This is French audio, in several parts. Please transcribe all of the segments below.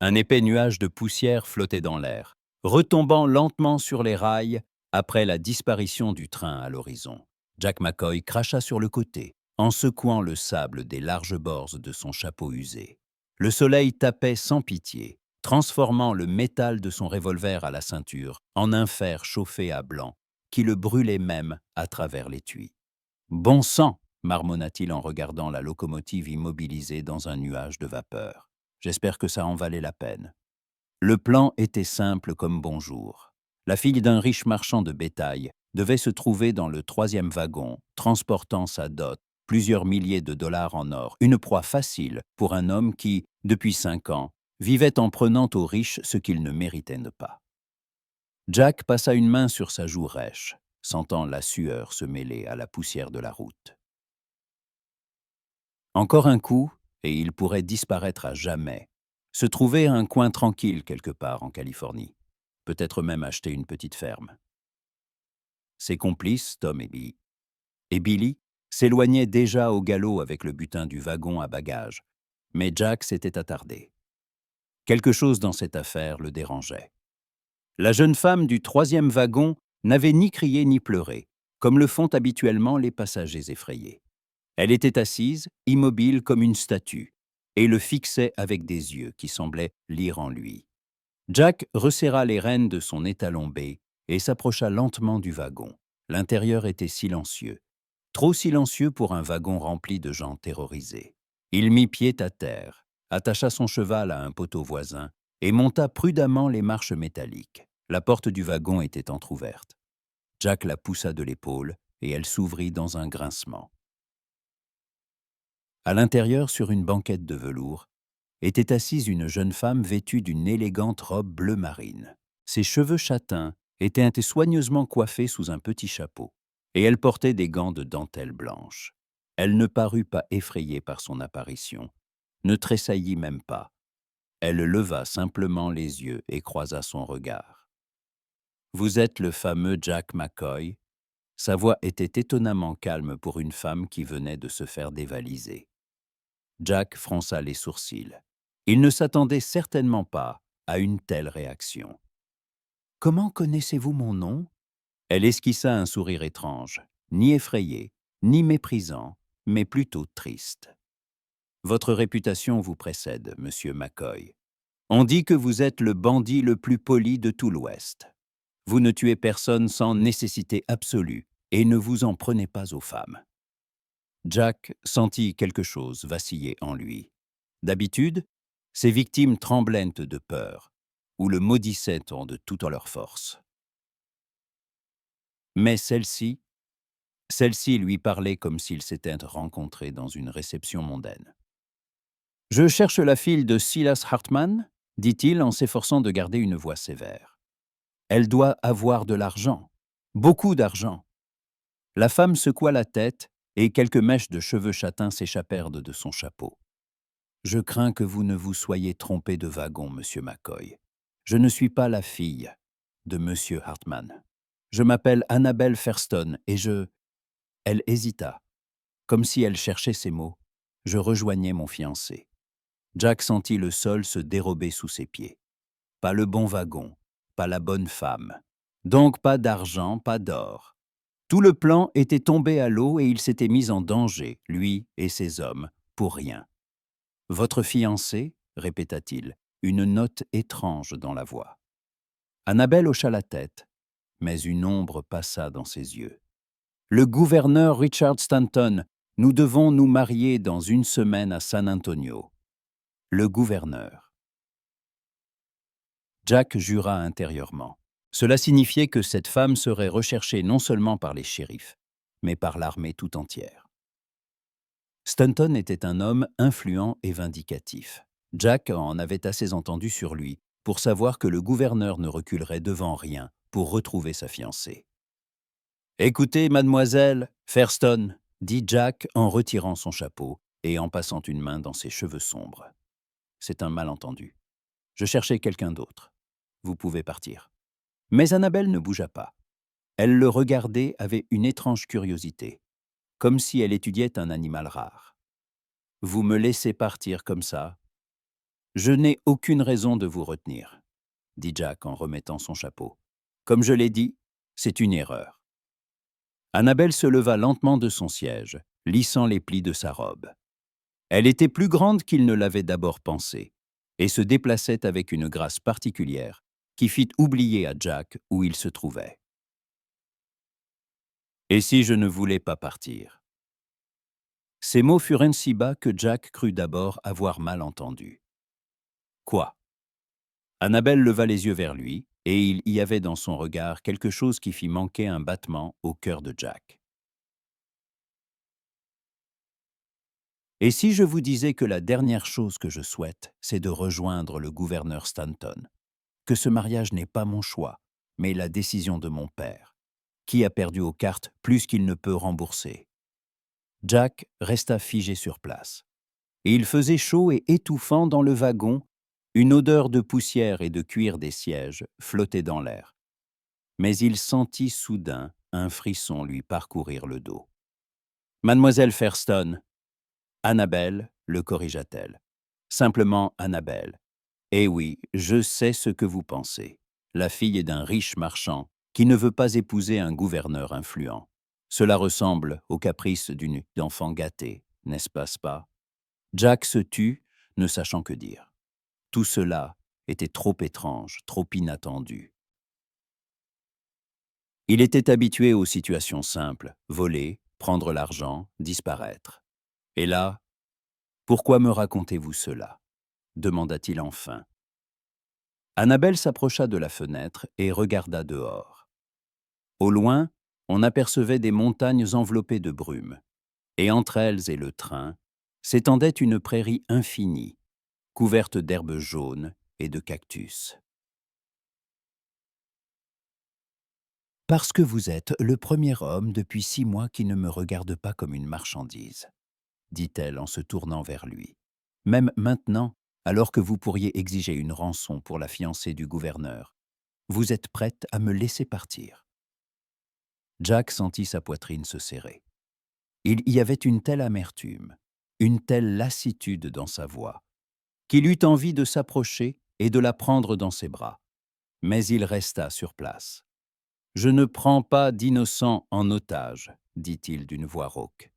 Un épais nuage de poussière flottait dans l'air, retombant lentement sur les rails après la disparition du train à l'horizon. Jack McCoy cracha sur le côté, en secouant le sable des larges bords de son chapeau usé. Le soleil tapait sans pitié, transformant le métal de son revolver à la ceinture en un fer chauffé à blanc, qui le brûlait même à travers l'étui. « Bon sang !» marmonna-t-il en regardant la locomotive immobilisée dans un nuage de vapeur. « J'espère que ça en valait la peine. » Le plan était simple comme bonjour. La fille d'un riche marchand de bétail devait se trouver dans le 3e wagon, transportant sa dot, plusieurs milliers de dollars en or, une proie facile pour un homme qui, depuis 5 ans, vivait en prenant aux riches ce qu'il ne méritait pas. Jack passa une main sur sa joue rêche, sentant la sueur se mêler à la poussière de la route. Encore un coup, et il pourrait disparaître à jamais, se trouver un coin tranquille quelque part en Californie, peut-être même acheter une petite ferme. Ses complices, Tom et Billy, s'éloignaient déjà au galop avec le butin du wagon à bagages, mais Jack s'était attardé. Quelque chose dans cette affaire le dérangeait. La jeune femme du 3e wagon n'avait ni crié ni pleuré, comme le font habituellement les passagers effrayés. Elle était assise, immobile comme une statue, et le fixait avec des yeux qui semblaient lire en lui. Jack resserra les rênes de son étalon B et s'approcha lentement du wagon. L'intérieur était silencieux, trop silencieux pour un wagon rempli de gens terrorisés. Il mit pied à terre, attacha son cheval à un poteau voisin et monta prudemment les marches métalliques. La porte du wagon était entr'ouverte. Jack la poussa de l'épaule et elle s'ouvrit dans un grincement. À l'intérieur, sur une banquette de velours, était assise une jeune femme vêtue d'une élégante robe bleu marine. Ses cheveux châtains étaient soigneusement coiffés sous un petit chapeau, et elle portait des gants de dentelle blanche. Elle ne parut pas effrayée par son apparition, ne tressaillit même pas. Elle leva simplement les yeux et croisa son regard. « Vous êtes le fameux Jack McCoy ?» Sa voix était étonnamment calme pour une femme qui venait de se faire dévaliser. Jack fronça les sourcils. Il ne s'attendait certainement pas à une telle réaction. « Comment connaissez-vous mon nom ?» Elle esquissa un sourire étrange, ni effrayé, ni méprisant, mais plutôt triste. « Votre réputation vous précède, monsieur McCoy. On dit que vous êtes le bandit le plus poli de tout l'Ouest. Vous ne tuez personne sans nécessité absolue et ne vous en prenez pas aux femmes. » Jack sentit quelque chose vaciller en lui. D'habitude, ses victimes tremblaient de peur, ou le maudissaient de toute leur force. Mais celle-ci lui parlait comme s'ils s'étaient rencontrés dans une réception mondaine. « Je cherche la fille de Silas Hartman, dit-il en s'efforçant de garder une voix sévère. Elle doit avoir de l'argent, beaucoup d'argent. » La femme secoua la tête et quelques mèches de cheveux châtains s'échappèrent de son chapeau. « Je crains que vous ne vous soyez trompé de wagon, monsieur McCoy. Je ne suis pas la fille de monsieur Hartman. Je m'appelle Annabelle Thurston et je... » Elle hésita, comme si elle cherchait ses mots. « Je rejoignais mon fiancé. » Jack sentit le sol se dérober sous ses pieds. Pas le bon wagon, pas la bonne femme. Donc pas d'argent, pas d'or. Tout le plan était tombé à l'eau et il s'était mis en danger, lui et ses hommes, pour rien. « Votre fiancé ?» répéta-t-il, une note étrange dans la voix. Annabelle hocha la tête, mais une ombre passa dans ses yeux. « Le gouverneur Richard Stanton, nous devons nous marier dans 1 semaine à San Antonio. » Le gouverneur. Jack jura intérieurement. Cela signifiait que cette femme serait recherchée non seulement par les shérifs, mais par l'armée tout entière. Stanton était un homme influent et vindicatif. Jack en avait assez entendu sur lui pour savoir que le gouverneur ne reculerait devant rien pour retrouver sa fiancée. « Écoutez, mademoiselle Thurston, » dit Jack en retirant son chapeau et en passant une main dans ses cheveux sombres. « C'est un malentendu. Je cherchais quelqu'un d'autre. Vous pouvez partir. » Mais Annabelle ne bougea pas. Elle le regardait avec une étrange curiosité, comme si elle étudiait un animal rare. « Vous me laissez partir comme ça ?» Je n'ai aucune raison de vous retenir, dit Jack en remettant son chapeau. Comme je l'ai dit, c'est une erreur. Annabelle se leva lentement de son siège, lissant les plis de sa robe. Elle était plus grande qu'il ne l'avait d'abord pensé, et se déplaçait avec une grâce particulière qui fit oublier à Jack où il se trouvait. Et si je ne voulais pas partir? Ces mots furent si bas que Jack crut d'abord avoir mal entendu. Quoi? Annabelle leva les yeux vers lui, et il y avait dans son regard quelque chose qui fit manquer un battement au cœur de Jack. Et si je vous disais que la dernière chose que je souhaite, c'est de rejoindre le gouverneur Stanton, que ce mariage n'est pas mon choix, mais la décision de mon père, qui a perdu aux cartes plus qu'il ne peut rembourser. Jack resta figé sur place. Et il faisait chaud et étouffant dans le wagon, une odeur de poussière et de cuir des sièges flottait dans l'air. Mais il sentit soudain un frisson lui parcourir le dos. « Mademoiselle Thurston, Annabelle, le corrigea-t-elle. Simplement Annabelle. Eh oui, je sais ce que vous pensez. La fille d'un riche marchand qui ne veut pas épouser un gouverneur influent. Cela ressemble au caprice d'une enfant gâtée, n'est-ce pas? Jack se tut, ne sachant que dire. Tout cela était trop étrange, trop inattendu. Il était habitué aux situations simples, voler, prendre l'argent, disparaître. Et là, pourquoi me racontez-vous cela? Demanda-t-il enfin. Annabelle s'approcha de la fenêtre et regarda dehors. Au loin, on apercevait des montagnes enveloppées de brume, et entre elles et le train s'étendait une prairie infinie, couverte d'herbes jaunes et de cactus. Parce que vous êtes le premier homme depuis 6 mois qui ne me regarde pas comme une marchandise, dit-elle en se tournant vers lui. Même maintenant, alors que vous pourriez exiger une rançon pour la fiancée du gouverneur, vous êtes prête à me laisser partir. Jack sentit sa poitrine se serrer. Il y avait une telle amertume, une telle lassitude dans sa voix, qu'il eut envie de s'approcher et de la prendre dans ses bras. Mais il resta sur place. « Je ne prends pas d'innocents en otage, dit-il d'une voix rauque.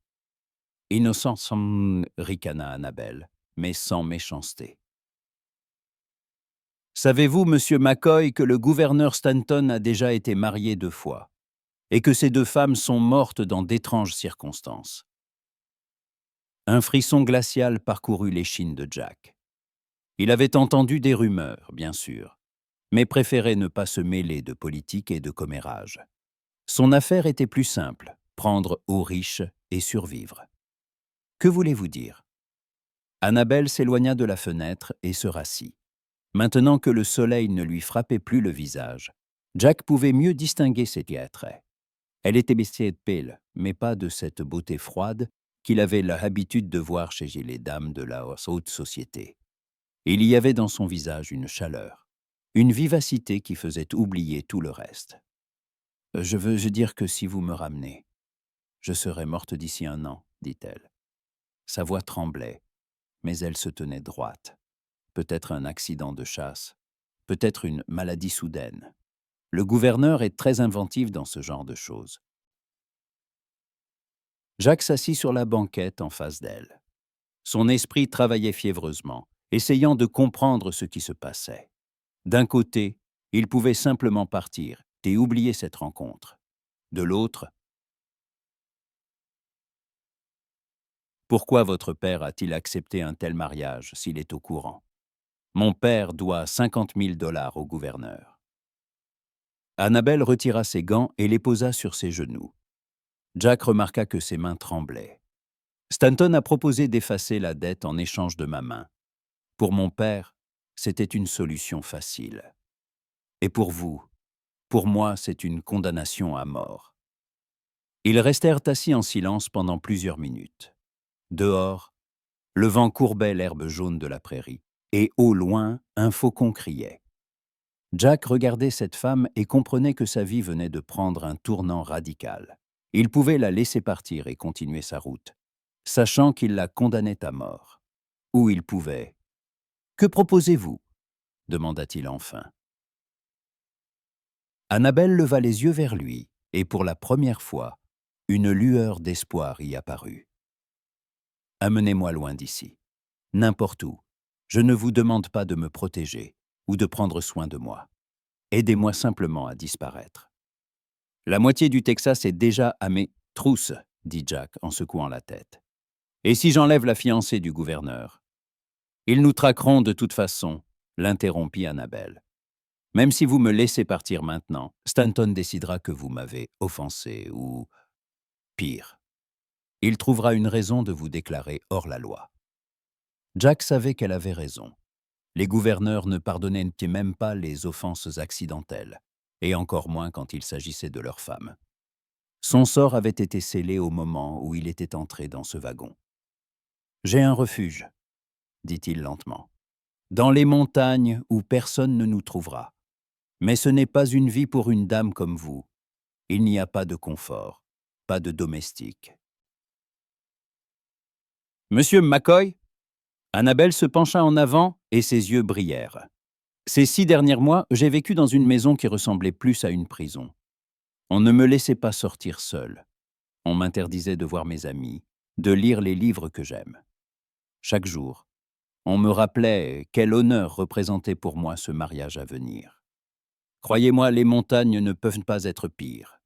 Innocent, ricana Annabelle, mais sans méchanceté. Savez-vous, monsieur McCoy, que le gouverneur Stanton a déjà été marié 2 fois, et que ces 2 femmes sont mortes dans d'étranges circonstances? Un frisson glacial parcourut l'échine de Jack. Il avait entendu des rumeurs, bien sûr, mais préférait ne pas se mêler de politique et de commérage. Son affaire était plus simple, prendre aux riches et survivre. Que voulez-vous dire? Annabelle s'éloigna de la fenêtre et se rassit. Maintenant que le soleil ne lui frappait plus le visage, Jack pouvait mieux distinguer ses traits. Elle était baissée de pile, mais pas de cette beauté froide qu'il avait l'habitude de voir chez les dames de la haute société. Il y avait dans son visage une chaleur, une vivacité qui faisait oublier tout le reste. « Je veux dire que si vous me ramenez, je serai morte d'ici 1 an, dit-elle. Sa voix tremblait, mais elle se tenait droite. Peut-être un accident de chasse, peut-être une maladie soudaine. Le gouverneur est très inventif dans ce genre de choses. Jack s'assit sur la banquette en face d'elle. Son esprit travaillait fiévreusement, essayant de comprendre ce qui se passait. D'un côté, il pouvait simplement partir et oublier cette rencontre. De l'autre, pourquoi votre père a-t-il accepté un tel mariage s'il est au courant? Mon père doit 50 000 $ au gouverneur. Annabelle retira ses gants et les posa sur ses genoux. Jack remarqua que ses mains tremblaient. Stanton a proposé d'effacer la dette en échange de ma main. Pour mon père, c'était une solution facile. Et pour vous, pour moi, c'est une condamnation à mort. Ils restèrent assis en silence pendant plusieurs minutes. Dehors, le vent courbait l'herbe jaune de la prairie, et au loin, un faucon criait. Jack regardait cette femme et comprenait que sa vie venait de prendre un tournant radical. Il pouvait la laisser partir et continuer sa route, sachant qu'il la condamnait à mort. Ou il pouvait, Que proposez-vous » demanda-t-il enfin. Annabelle leva les yeux vers lui, et pour la première fois, une lueur d'espoir y apparut. « Amenez-moi loin d'ici, n'importe où. Je ne vous demande pas de me protéger ou de prendre soin de moi. Aidez-moi simplement à disparaître. » « La moitié du Texas est déjà à mes trousses, » dit Jack en secouant la tête. « Et si j'enlève la fiancée du gouverneur ?»« Ils nous traqueront de toute façon, » l'interrompit Annabelle. « Même si vous me laissez partir maintenant, Stanton décidera que vous m'avez offensé ou, pire, il trouvera une raison de vous déclarer hors la loi. » Jack savait qu'elle avait raison. Les gouverneurs ne pardonnaient même pas les offenses accidentelles, et encore moins quand il s'agissait de leurs femmes. Son sort avait été scellé au moment où il était entré dans ce wagon. « J'ai un refuge, » dit-il lentement, « dans les montagnes où personne ne nous trouvera. Mais ce n'est pas une vie pour une dame comme vous. Il n'y a pas de confort, pas de domestique. »« Monsieur McCoy ?» Annabelle se pencha en avant et ses yeux brillèrent. « Ces 6 derniers mois, j'ai vécu dans une maison qui ressemblait plus à une prison. On ne me laissait pas sortir seul. On m'interdisait de voir mes amis, de lire les livres que j'aime. Chaque jour, on me rappelait quel honneur représentait pour moi ce mariage à venir. Croyez-moi, les montagnes ne peuvent pas être pires. »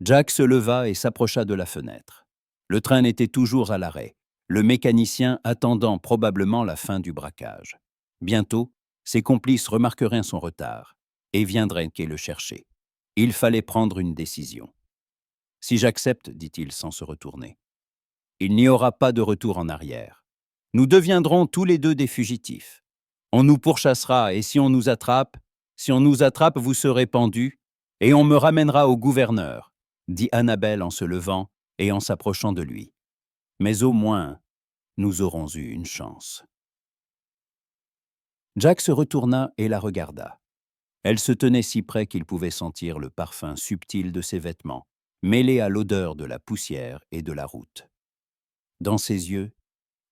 Jack se leva et s'approcha de la fenêtre. Le train n'était toujours à l'arrêt, le mécanicien attendant probablement la fin du braquage. Bientôt, ses complices remarqueraient son retard et viendraient le chercher. Il fallait prendre une décision. « Si j'accepte, » dit-il sans se retourner, « il n'y aura pas de retour en arrière. Nous deviendrons tous les deux des fugitifs. On nous pourchassera et si on nous attrape, vous serez pendus et on me ramènera au gouverneur, » dit Annabelle en se levant et en s'approchant de lui. « Mais au moins, nous aurons eu une chance. » Jack se retourna et la regarda. Elle se tenait si près qu'il pouvait sentir le parfum subtil de ses vêtements, mêlé à l'odeur de la poussière et de la route. Dans ses yeux,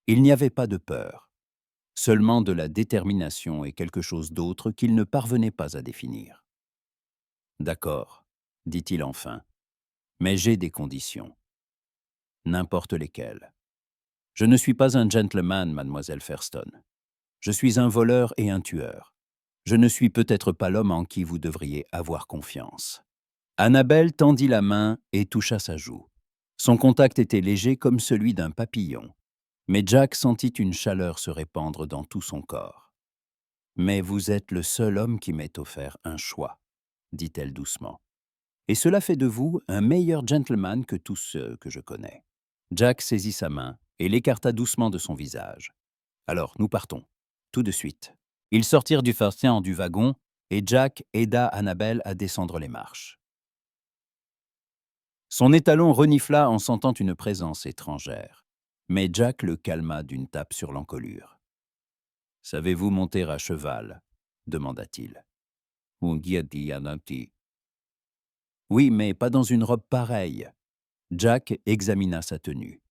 il n'y avait pas de peur, seulement de la détermination et quelque chose d'autre qu'il ne parvenait pas à définir. « D'accord, » dit-il enfin, « mais j'ai des conditions. N'importe lesquelles. Je ne suis pas un gentleman, mademoiselle Thurston. Je suis un voleur et un tueur. Je ne suis peut-être pas l'homme en qui vous devriez avoir confiance. » Annabelle tendit la main et toucha sa joue. Son contact était léger comme celui d'un papillon, mais Jack sentit une chaleur se répandre dans tout son corps. « Mais vous êtes le seul homme qui m'ait offert un choix, » dit-elle doucement. « Et cela fait de vous un meilleur gentleman que tous ceux que je connais. » Jack saisit sa main et l'écarta doucement de son visage. « Alors, nous partons, tout de suite. » Ils sortirent du fauteuil du wagon et Jack aida Annabelle à descendre les marches. Son étalon renifla en sentant une présence étrangère, mais Jack le calma d'une tape sur l'encolure. « Savez-vous monter à cheval ?» demanda-t-il. « Oui, mais pas dans une robe pareille. » Jack examina sa tenue.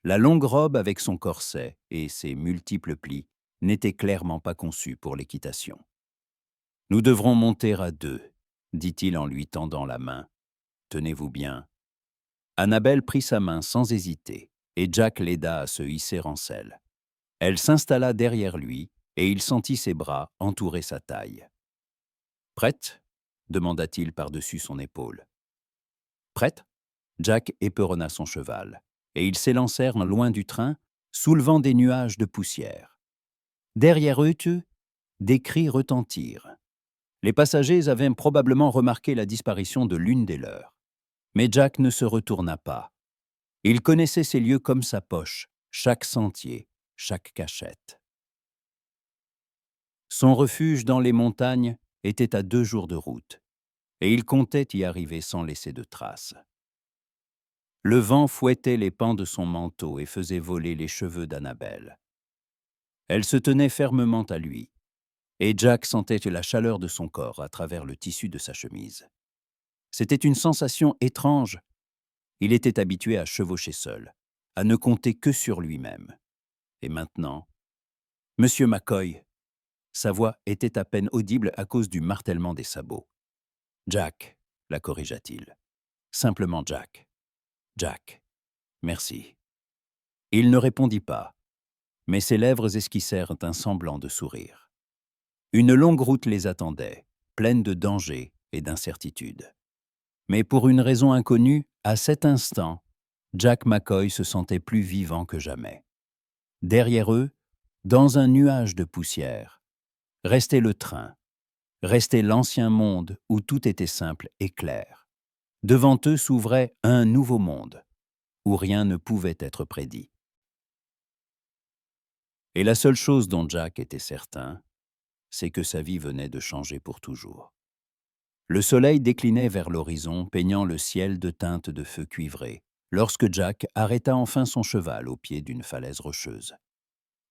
La longue robe avec son corset et ses multiples plis n'était clairement pas conçue pour l'équitation. « Nous devrons monter à 2, » dit-il en lui tendant la main. « Tenez-vous bien. » Annabelle prit sa main sans hésiter, et Jack l'aida à se hisser en selle. Elle s'installa derrière lui, et il sentit ses bras entourer sa taille. « Prête ?» demanda-t-il par-dessus son épaule. « Prête ?» Jack éperonna son cheval, et ils s'élancèrent loin du train, soulevant des nuages de poussière. Derrière eux, des cris retentirent. Les passagers avaient probablement remarqué la disparition de l'une des leurs. Mais Jack ne se retourna pas. Il connaissait ces lieux comme sa poche, chaque sentier, chaque cachette. Son refuge dans les montagnes était à 2 jours de route, et il comptait y arriver sans laisser de traces. Le vent fouettait les pans de son manteau et faisait voler les cheveux d'Annabelle. Elle se tenait fermement à lui, et Jack sentait la chaleur de son corps à travers le tissu de sa chemise. C'était une sensation étrange. Il était habitué à chevaucher seul, à ne compter que sur lui-même. Et maintenant, « Monsieur McCoy, » Sa voix était à peine audible à cause du martèlement des sabots. « Jack », la corrigea-t-il. « Simplement Jack. Jack. Merci. » Il ne répondit pas, mais ses lèvres esquissèrent un semblant de sourire. Une longue route les attendait, pleine de dangers et d'incertitudes. Mais pour une raison inconnue, à cet instant, Jack McCoy se sentait plus vivant que jamais. Derrière eux, dans un nuage de poussière, restait le train, restait l'ancien monde où tout était simple et clair. Devant eux s'ouvrait un nouveau monde, où rien ne pouvait être prédit. Et la seule chose dont Jack était certain, c'est que sa vie venait de changer pour toujours. Le soleil déclinait vers l'horizon, peignant le ciel de teintes de feu cuivré, lorsque Jack arrêta enfin son cheval au pied d'une falaise rocheuse.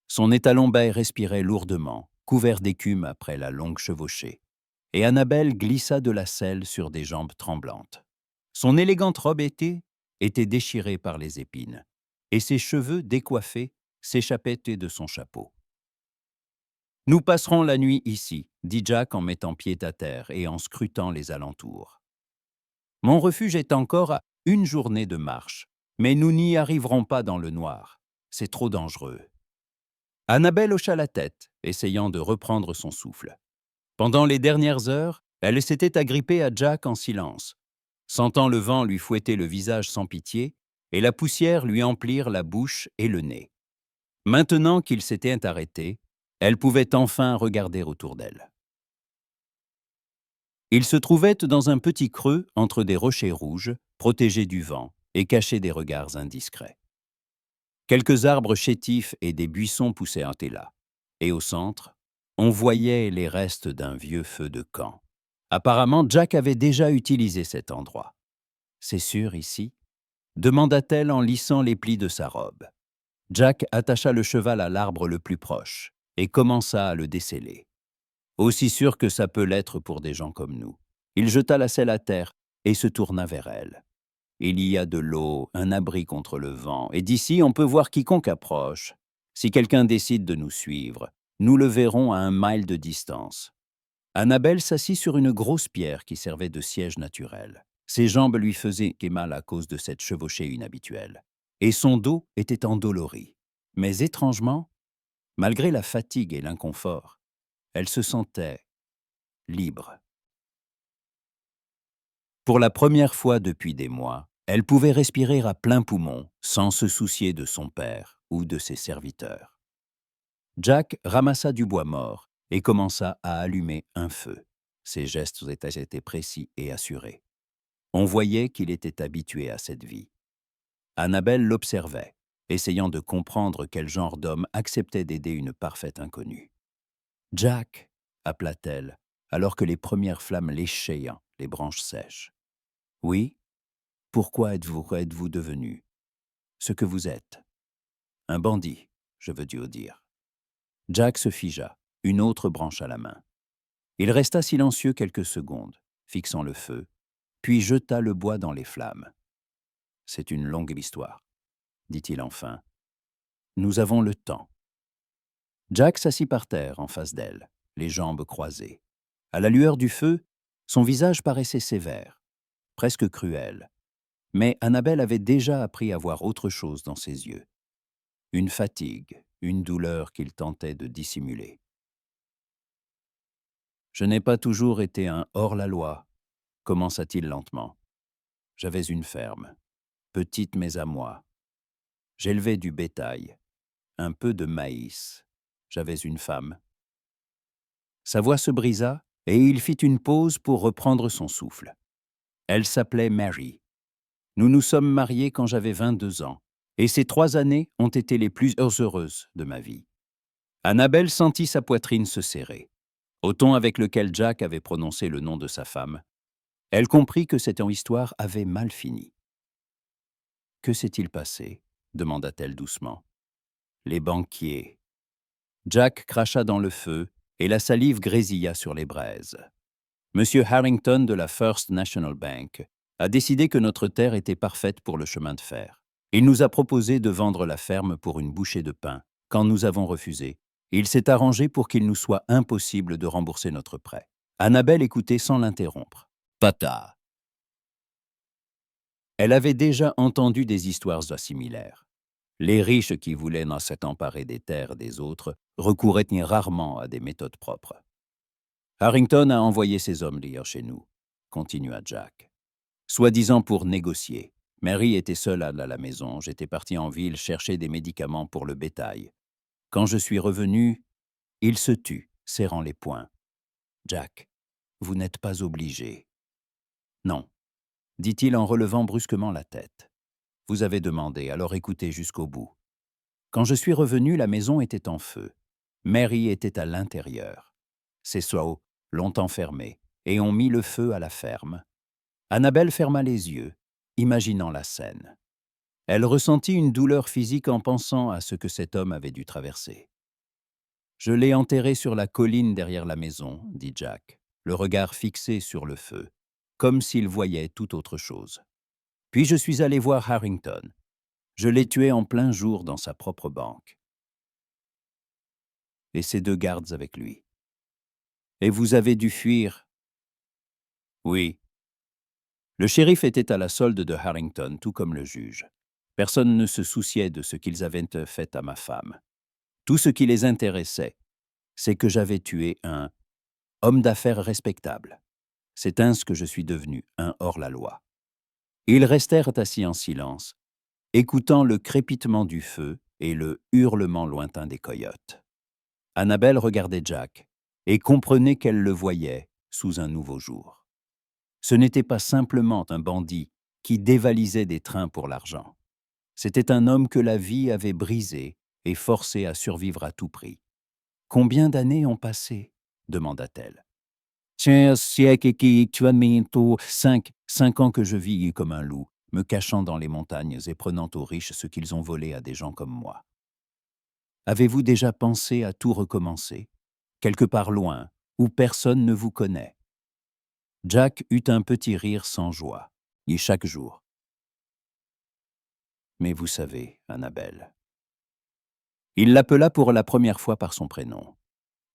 Son étalon bai respirait lourdement, couvert d'écume après la longue chevauchée, et Annabelle glissa de la selle sur des jambes tremblantes. Son élégante robe était déchirée par les épines, et ses cheveux décoiffés s'échappaient de son chapeau. « Nous passerons la nuit ici, » dit Jack en mettant pied à terre et en scrutant les alentours. « Mon refuge est encore à une journée de marche, mais nous n'y arriverons pas dans le noir. C'est trop dangereux. » Annabelle hocha la tête, essayant de reprendre son souffle. Pendant les dernières heures, elle s'était agrippée à Jack en silence, sentant le vent lui fouetter le visage sans pitié et la poussière lui emplir la bouche et le nez. Maintenant qu'il s'était arrêté, elle pouvait enfin regarder autour d'elle. Il se trouvait dans un petit creux entre des rochers rouges, protégés du vent et cachés des regards indiscrets. Quelques arbres chétifs et des buissons poussaient là, et au centre, on voyait les restes d'un vieux feu de camp. Apparemment, Jack avait déjà utilisé cet endroit. « C'est sûr ici ?» demanda-t-elle en lissant les plis de sa robe. Jack attacha le cheval à l'arbre le plus proche et commença à le desceller. Aussi sûr que ça peut l'être pour des gens comme nous. Il jeta la selle à terre et se tourna vers elle. « Il y a de l'eau, un abri contre le vent, et d'ici on peut voir quiconque approche. Si quelqu'un décide de nous suivre, nous le verrons à 1 mile de distance. » Annabelle s'assit sur une grosse pierre qui servait de siège naturel. Ses jambes lui faisaient mal à cause de cette chevauchée inhabituelle, et son dos était endolori. Mais étrangement, malgré la fatigue et l'inconfort, elle se sentait libre. Pour la première fois depuis des mois, elle pouvait respirer à plein poumon sans se soucier de son père ou de ses serviteurs. Jack ramassa du bois mort et commença à allumer un feu. Ses gestes étaient précis et assurés. On voyait qu'il était habitué à cette vie. Annabelle l'observait, essayant de comprendre quel genre d'homme acceptait d'aider une parfaite inconnue. « Jack !» appela-t-elle, alors que les premières flammes léchaient les branches sèches. « Oui, pourquoi êtes-vous devenu ce que vous êtes ?»« Un bandit, je veux dire. » Jack se figea, une autre branche à la main. Il resta silencieux quelques secondes, fixant le feu, puis jeta le bois dans les flammes. « C'est une longue histoire, » dit-il enfin. « Nous avons le temps. » Jack s'assit par terre en face d'elle, les jambes croisées. À la lueur du feu, son visage paraissait sévère, presque cruel. Mais Annabelle avait déjà appris à voir autre chose dans ses yeux. Une fatigue, une douleur qu'il tentait de dissimuler. « Je n'ai pas toujours été un hors-la-loi, » commença-t-il lentement. « J'avais une ferme, petite mais à moi. J'élevais du bétail, un peu de maïs. J'avais une femme. » Sa voix se brisa et il fit une pause pour reprendre son souffle. Elle s'appelait Mary. Nous nous sommes mariés quand j'avais 22 ans, et ces 3 années ont été les plus heureuses de ma vie. Annabelle sentit sa poitrine se serrer. Au ton avec lequel Jack avait prononcé le nom de sa femme, elle comprit que cette histoire avait mal fini. « Que s'est-il passé ?» demanda-t-elle doucement. « Les banquiers. » Jack cracha dans le feu et la salive grésilla sur les braises. « Monsieur Harrington de la First National Bank a décidé que notre terre était parfaite pour le chemin de fer. Il nous a proposé de vendre la ferme pour une bouchée de pain, quand nous avons refusé, Il s'est arrangé pour qu'il nous soit impossible de rembourser notre prêt. Annabelle écoutait sans l'interrompre. Pata. Elle avait déjà entendu des histoires similaires. Les riches qui voulaient s'emparer des terres des autres recouraient rarement à des méthodes propres. Harrington a envoyé ses hommes lire chez nous, continua Jack. Soi-disant pour négocier. Mary était seule à la maison, j'étais parti en ville chercher des médicaments pour le bétail. Quand je suis revenu, il se tut, serrant les poings. Jack, vous n'êtes pas obligé. Non, dit-il en relevant brusquement la tête. Vous avez demandé, alors écoutez jusqu'au bout. Quand je suis revenu, la maison était en feu. Mary était à l'intérieur. Ses sceaux, longtemps fermés, et ont mis le feu à la ferme. Annabelle ferma les yeux, imaginant la scène. Elle ressentit une douleur physique en pensant à ce que cet homme avait dû traverser. « Je l'ai enterré sur la colline derrière la maison, » dit Jack, le regard fixé sur le feu, comme s'il voyait tout autre chose. Puis je suis allé voir Harrington. Je l'ai tué en plein jour dans sa propre banque. Et ses 2 gardes avec lui. Et vous avez dû fuir? Oui. Le shérif était à la solde de Harrington, tout comme le juge. Personne ne se souciait de ce qu'ils avaient fait à ma femme. Tout ce qui les intéressait, c'est que j'avais tué un homme d'affaires respectable. C'est ainsi que je suis devenu un hors-la-loi. Ils restèrent assis en silence, écoutant le crépitement du feu et le hurlement lointain des coyotes. Annabelle regardait Jack et comprenait qu'elle le voyait sous un nouveau jour. Ce n'était pas simplement un bandit qui dévalisait des trains pour l'argent. C'était un homme que la vie avait brisé et forcé à survivre à tout prix. « Combien d'années ont passé ?» demanda-t-elle. « 5 ans que je vis comme un loup, me cachant dans les montagnes et prenant aux riches ce qu'ils ont volé à des gens comme moi. Avez-vous déjà pensé à tout recommencer, quelque part loin, où personne ne vous connaît ?» Jack eut un petit rire sans joie, et chaque jour. « Mais vous savez, Annabelle. » Il l'appela pour la première fois par son prénom,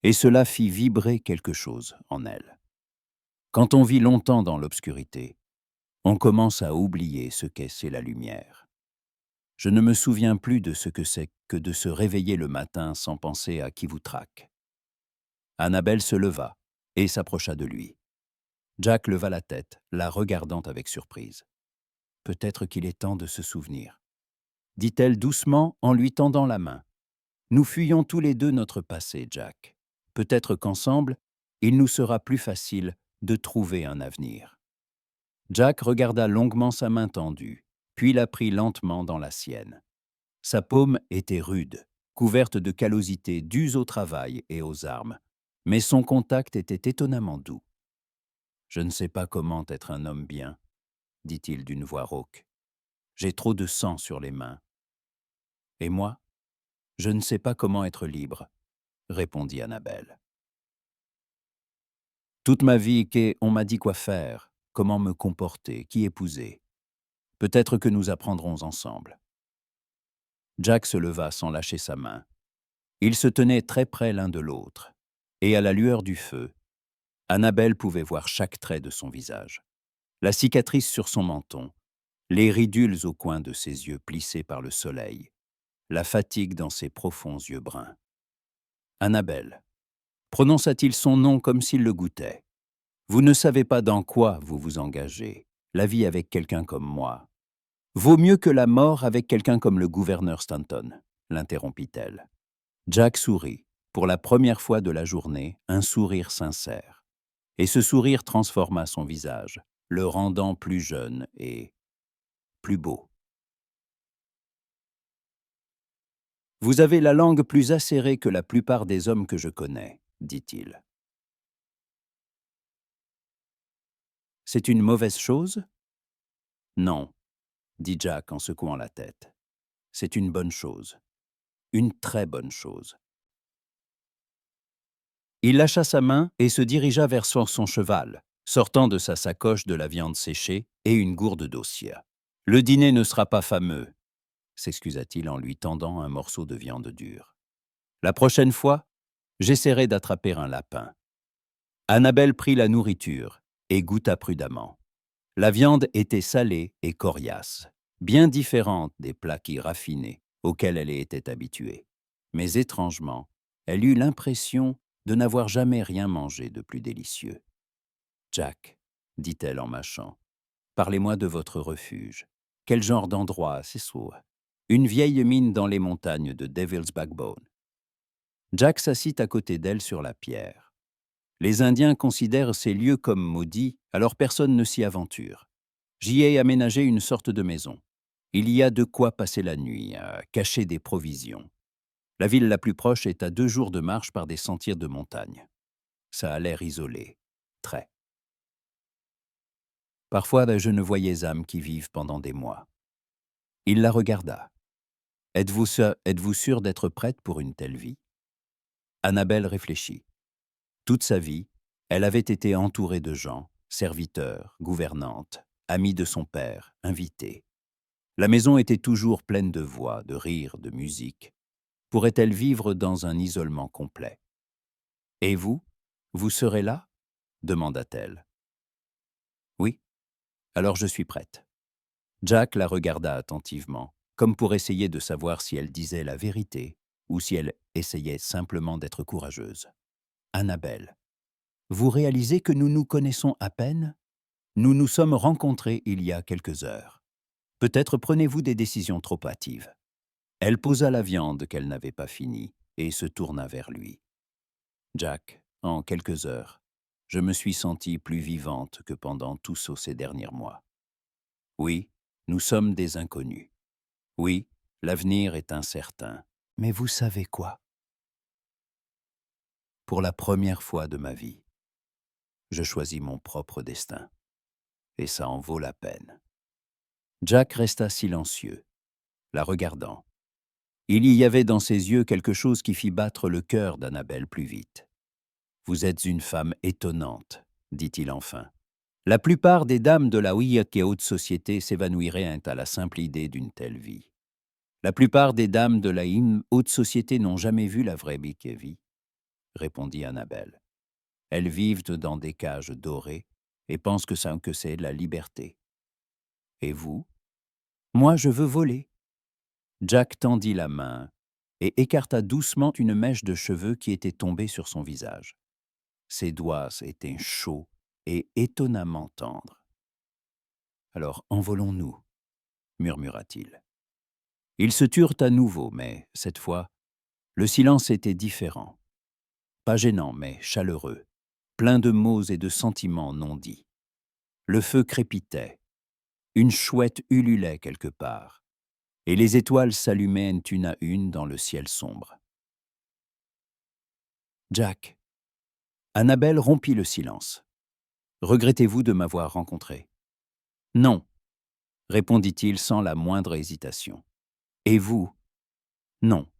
et cela fit vibrer quelque chose en elle. Quand on vit longtemps dans l'obscurité, on commence à oublier ce c'est la lumière. Je ne me souviens plus de ce que c'est que de se réveiller le matin sans penser à qui vous traque. Annabelle se leva et s'approcha de lui. Jack leva la tête, la regardant avec surprise. « Peut-être qu'il est temps de se souvenir, » dit-elle doucement en lui tendant la main. « Nous fuyons tous les 2 notre passé, Jack. Peut-être qu'ensemble, il nous sera plus facile de trouver un avenir. » Jack regarda longuement sa main tendue, puis la prit lentement dans la sienne. Sa paume était rude, couverte de callosités dues au travail et aux armes, mais son contact était étonnamment doux. « Je ne sais pas comment être un homme bien, » dit-il d'une voix rauque. « J'ai trop de sang sur les mains. »« Et moi, je ne sais pas comment être libre, » répondit Annabelle. « Toute ma vie, on m'a dit quoi faire, comment me comporter, qui épouser. Peut-être que nous apprendrons ensemble. » Jack se leva sans lâcher sa main. Ils se tenaient très près l'un de l'autre, et à la lueur du feu, Annabelle pouvait voir chaque trait de son visage. La cicatrice sur son menton, les ridules au coin de ses yeux plissés par le soleil, la fatigue dans ses profonds yeux bruns. Annabelle, prononça-t-il son nom comme s'il le goûtait. Vous ne savez pas dans quoi vous vous engagez. La vie avec quelqu'un comme moi vaut mieux que la mort avec quelqu'un comme le gouverneur Stanton, l'interrompit-elle. Jack sourit, pour la première fois de la journée, un sourire sincère. Et ce sourire transforma son visage, le rendant plus jeune et plus beau. « Vous avez la langue plus acérée que la plupart des hommes que je connais, » dit-il. « C'est une mauvaise chose ? » ?»« Non, » dit Jack en secouant la tête. « C'est une bonne chose. Une très bonne chose. » Il lâcha sa main et se dirigea vers son cheval, sortant de sa sacoche de la viande séchée et une gourde d'osier. « Le dîner ne sera pas fameux, » s'excusa-t-il en lui tendant un morceau de viande dure. La prochaine fois, j'essaierai d'attraper un lapin. Annabelle prit la nourriture et goûta prudemment. La viande était salée et coriace, bien différente des plats raffinés auxquels elle était habituée. Mais étrangement, elle eut l'impression de n'avoir jamais rien mangé de plus délicieux. Jack, dit-elle en mâchant, parlez-moi de votre refuge. Quel genre d'endroit, c'est ça? Une vieille mine dans les montagnes de Devil's Backbone. Jack s'assit à côté d'elle sur la pierre. Les Indiens considèrent ces lieux comme maudits, alors personne ne s'y aventure. J'y ai aménagé une sorte de maison. Il y a de quoi passer la nuit, à cacher des provisions. La ville la plus proche est à 2 jours de marche par des sentiers de montagne. Ça a l'air isolé. Très. Parfois, je ne voyais âmes qui vivent pendant des mois. Il la regarda. Êtes-vous sûre d'être prête pour une telle vie? Annabelle réfléchit. Toute sa vie, elle avait été entourée de gens, serviteurs, gouvernantes, amis de son père, invités. La maison était toujours pleine de voix, de rires, de musique. Pourrait-elle vivre dans un isolement complet? Et vous serez là? Demanda-t-elle. Oui, alors je suis prête. Jack la regarda attentivement, comme pour essayer de savoir si elle disait la vérité ou si elle essayait simplement d'être courageuse. Annabelle, vous réalisez que nous nous connaissons à peine? Nous nous sommes rencontrés il y a quelques heures. Peut-être prenez-vous des décisions trop hâtives. Elle posa la viande qu'elle n'avait pas finie et se tourna vers lui. Jack, en quelques heures, je me suis sentie plus vivante que pendant tous ces derniers mois. Oui, nous sommes des inconnus. Oui, l'avenir est incertain. Mais vous savez quoi? Pour la première fois de ma vie, je choisis mon propre destin. Et ça en vaut la peine. Jack resta silencieux, la regardant. Il y avait dans ses yeux quelque chose qui fit battre le cœur d'Annabelle plus vite. « Vous êtes une femme étonnante, » dit-il enfin. « La plupart des dames de la haute société s'évanouiraient à la simple idée d'une telle vie. La plupart des dames de la haute société n'ont jamais vu la vraie vie, » répondit Annabelle. « Elles vivent dans des cages dorées et pensent que c'est la liberté. Et vous? Moi, je veux voler. » Jack tendit la main et écarta doucement une mèche de cheveux qui était tombée sur son visage. Ses doigts étaient chauds et étonnamment tendres. « Alors envolons-nous, » murmura-t-il. Ils se turent à nouveau, mais, cette fois, le silence était différent. Pas gênant, mais chaleureux, plein de mots et de sentiments non dits. Le feu crépitait, une chouette ululait quelque part, et les étoiles s'allumaient une à une dans le ciel sombre. « Jack !» Annabelle rompit le silence. « Regrettez-vous de m'avoir rencontré? »« Non, » répondit-il sans la moindre hésitation. « Et vous? »« Non, »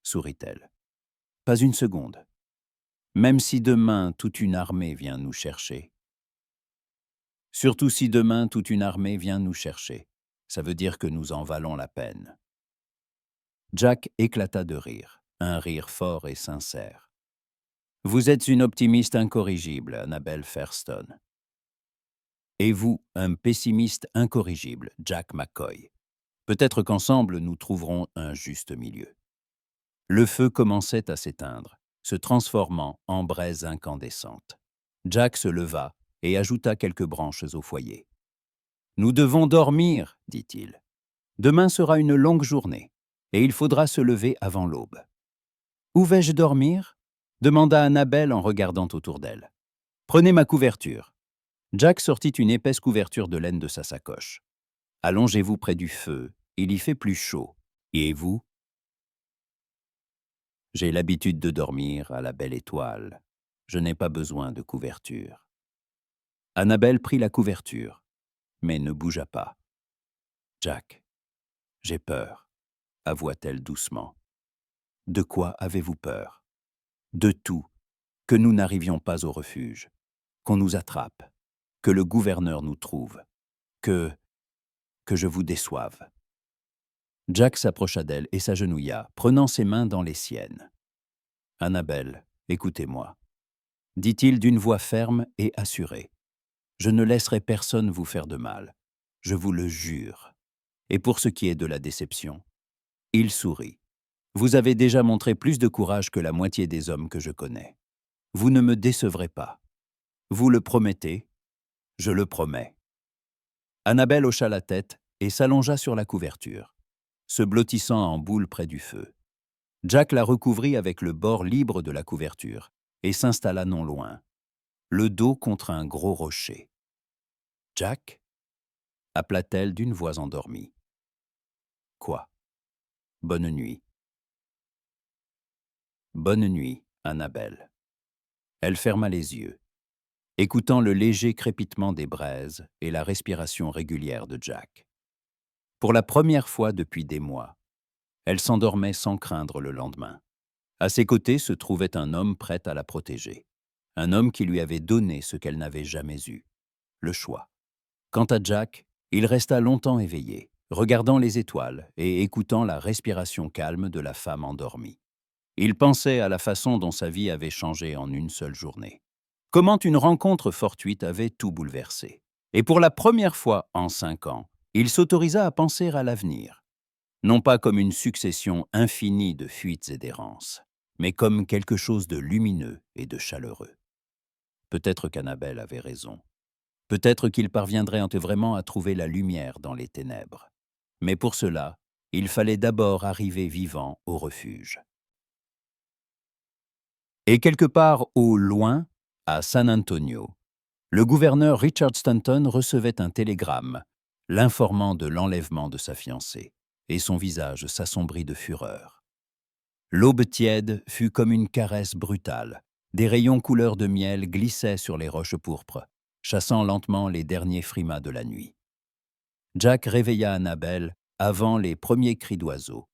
sourit-elle. « Pas une seconde. Même si demain toute une armée vient nous chercher. » Surtout si demain toute une armée vient nous chercher. Ça veut dire que nous en valons la peine. Jack éclata de rire, un rire fort et sincère. Vous êtes une optimiste incorrigible, Annabelle Fairstone. Et vous, un pessimiste incorrigible, Jack McCoy. Peut-être qu'ensemble nous trouverons un juste milieu. Le feu commençait à s'éteindre, se transformant en braise incandescente. Jack se leva et ajouta quelques branches au foyer. « Nous devons dormir, dit-il. Demain sera une longue journée, et il faudra se lever avant l'aube. »« Où vais-je dormir ?» demanda Annabelle en regardant autour d'elle. « Prenez ma couverture. » Jack sortit une épaisse couverture de laine de sa sacoche. « Allongez-vous près du feu, il y fait plus chaud. Et vous ? » J'ai l'habitude de dormir à la belle étoile. Je n'ai pas besoin de couverture. Annabelle prit la couverture, mais ne bougea pas. Jack, j'ai peur, avoua-t-elle doucement. De quoi avez-vous peur? De tout, que nous n'arrivions pas au refuge, qu'on nous attrape, que le gouverneur nous trouve, que je vous déçoive. Jack s'approcha d'elle et s'agenouilla, prenant ses mains dans les siennes. Annabelle, écoutez-moi, dit-il d'une voix ferme et assurée. Je ne laisserai personne vous faire de mal. Je vous le jure. Et pour ce qui est de la déception, il sourit. Vous avez déjà montré plus de courage que la moitié des hommes que je connais. Vous ne me décevrez pas. Vous le promettez? Je le promets. Annabelle hocha la tête et s'allongea sur la couverture, se blottissant en boule près du feu. Jack la recouvrit avec le bord libre de la couverture et s'installa non loin, le dos contre un gros rocher. « Jack » appela-t-elle d'une voix endormie. « Quoi ?»« Bonne nuit. »« Bonne nuit, Annabelle. » Elle ferma les yeux, écoutant le léger crépitement des braises et la respiration régulière de Jack. Pour la première fois depuis des mois, elle s'endormait sans craindre le lendemain. À ses côtés se trouvait un homme prêt à la protéger, un homme qui lui avait donné ce qu'elle n'avait jamais eu, le choix. Quant à Jack, il resta longtemps éveillé, regardant les étoiles et écoutant la respiration calme de la femme endormie. Il pensait à la façon dont sa vie avait changé en une seule journée. Comment une rencontre fortuite avait tout bouleversé. Et pour la première fois en 5 ans, il s'autorisa à penser à l'avenir. Non pas comme une succession infinie de fuites et d'errances, mais comme quelque chose de lumineux et de chaleureux. Peut-être qu'Annabelle avait raison. Peut-être qu'il parviendrait vraiment à trouver la lumière dans les ténèbres. Mais pour cela, il fallait d'abord arriver vivant au refuge. Et quelque part au loin, à San Antonio, le gouverneur Richard Stanton recevait un télégramme l'informant de l'enlèvement de sa fiancée, et son visage s'assombrit de fureur. L'aube tiède fut comme une caresse brutale. Des rayons couleur de miel glissaient sur les roches pourpres, chassant lentement les derniers frimas de la nuit. Jack réveilla Annabelle avant les premiers cris d'oiseaux.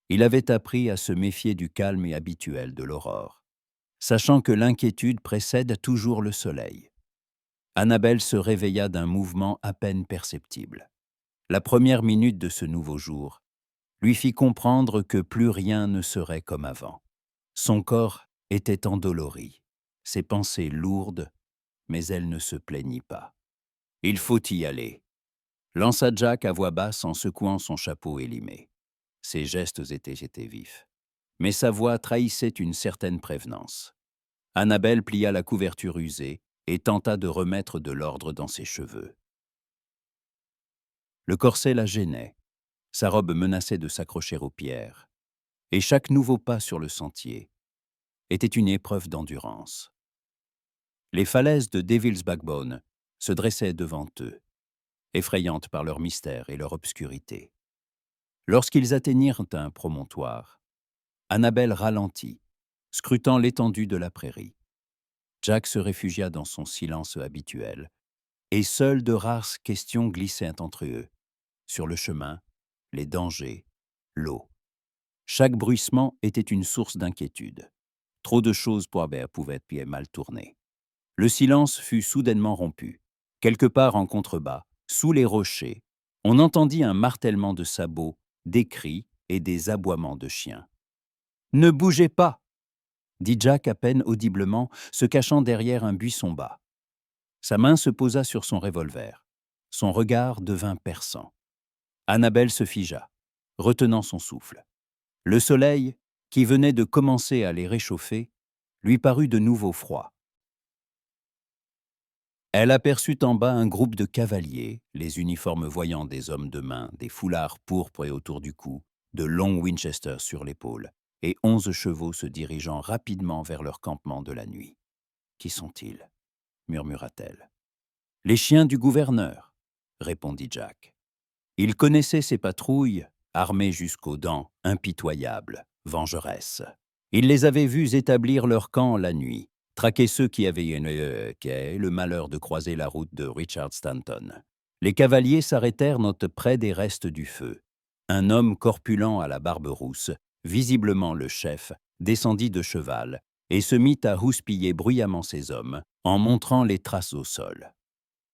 Il avait appris à se méfier du calme et habituel de l'aurore, sachant que l'inquiétude précède toujours le soleil. Annabelle se réveilla d'un mouvement à peine perceptible. La première minute de ce nouveau jour lui fit comprendre que plus rien ne serait comme avant. Son corps était endolori, ses pensées lourdes, mais elle ne se plaignit pas. « Il faut y aller », lança Jack à voix basse en secouant son chapeau élimé. Ses gestes étaient vifs, mais sa voix trahissait une certaine prévenance. Annabelle plia la couverture usée et tenta de remettre de l'ordre dans ses cheveux. Le corset la gênait, sa robe menaçait de s'accrocher aux pierres, et chaque nouveau pas sur le sentier était une épreuve d'endurance. Les falaises de Devil's Backbone se dressaient devant eux, effrayantes par leur mystère et leur obscurité. Lorsqu'ils atteignirent un promontoire, Annabelle ralentit, scrutant l'étendue de la prairie. Jack se réfugia dans son silence habituel, et seules de rares questions glissaient entre eux, sur le chemin, les dangers, l'eau. Chaque bruissement était une source d'inquiétude. Trop de choses pouvaient mal tourner. Le silence fut soudainement rompu. Quelque part en contrebas, sous les rochers, on entendit un martèlement de sabots, des cris et des aboiements de chiens. « Ne bougez pas !» dit Jack à peine audiblement, se cachant derrière un buisson bas. Sa main se posa sur son revolver. Son regard devint perçant. Annabelle se figea, retenant son souffle. Le soleil, qui venait de commencer à les réchauffer, lui parut de nouveau froid. Elle aperçut en bas un groupe de cavaliers, les uniformes voyants des hommes de main, des foulards pourpres et autour du cou, de longs Winchester sur l'épaule, et 11 chevaux se dirigeant rapidement vers leur campement de la nuit. « Qui sont-ils » murmura-t-elle. « Les chiens du gouverneur » répondit Jack. Il connaissait ces patrouilles, armées jusqu'aux dents, impitoyables, vengeresses. Il les avait vus établir leur camp la nuit, traquer ceux qui avaient eu le malheur de croiser la route de Richard Stanton. Les cavaliers s'arrêtèrent près des restes du feu. Un homme corpulent à la barbe rousse, visiblement le chef, descendit de cheval et se mit à houspiller bruyamment ses hommes, en montrant les traces au sol.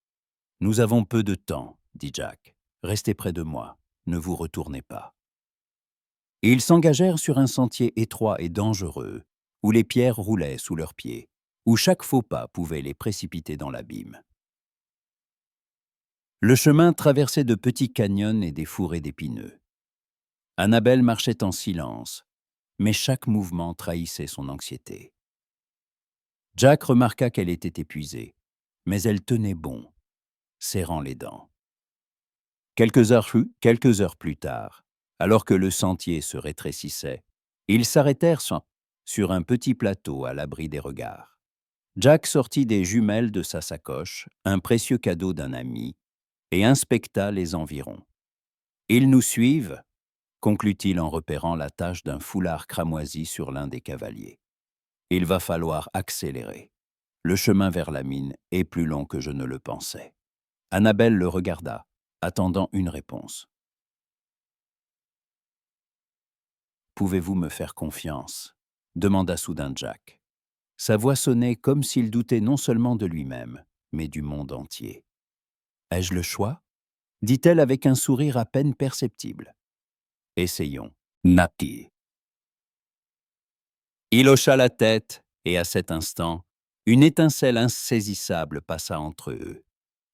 « Nous avons peu de temps, » dit Jack. « Restez près de moi, ne vous retournez pas. » Ils s'engagèrent sur un sentier étroit et dangereux, où les pierres roulaient sous leurs pieds, où chaque faux pas pouvait les précipiter dans l'abîme. Le chemin traversait de petits canyons et des fourrés d'épineux. Annabelle marchait en silence, mais chaque mouvement trahissait son anxiété. Jack remarqua qu'elle était épuisée, mais elle tenait bon, serrant les dents. Quelques heures plus tard, alors que le sentier se rétrécissait, ils s'arrêtèrent sur un petit plateau à l'abri des regards. Jack sortit des jumelles de sa sacoche, un précieux cadeau d'un ami, et inspecta les environs. « Ils nous suivent », conclut-il en repérant la tache d'un foulard cramoisi sur l'un des cavaliers. « Il va falloir accélérer. Le chemin vers la mine est plus long que je ne le pensais. » Annabelle le regarda, attendant une réponse. « Pouvez-vous me faire confiance ?» demanda soudain Jack. Sa voix sonnait comme s'il doutait non seulement de lui-même, mais du monde entier. « Ai-je le choix ?» dit-elle avec un sourire à peine perceptible. « Essayons. » Nappy. Il hocha la tête, et à cet instant, une étincelle insaisissable passa entre eux.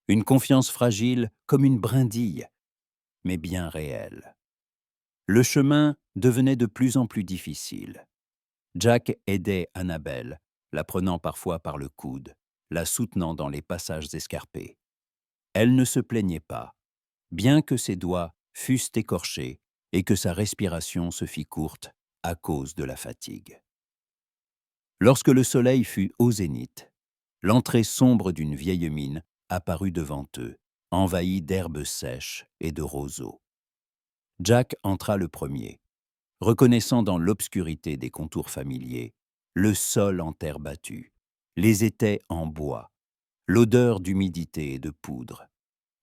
Une confiance fragile comme une brindille, mais bien réelle. Le chemin devenait de plus en plus difficile. Jack aidait Annabelle, la prenant parfois par le coude, la soutenant dans les passages escarpés. Elle ne se plaignait pas, bien que ses doigts fussent écorchés et que sa respiration se fît courte à cause de la fatigue. Lorsque le soleil fut au zénith, l'entrée sombre d'une vieille mine apparut devant eux, envahie d'herbes sèches et de roseaux. Jack entra le premier, reconnaissant dans l'obscurité des contours familiers le sol en terre battue, les étais en bois, l'odeur d'humidité et de poudre,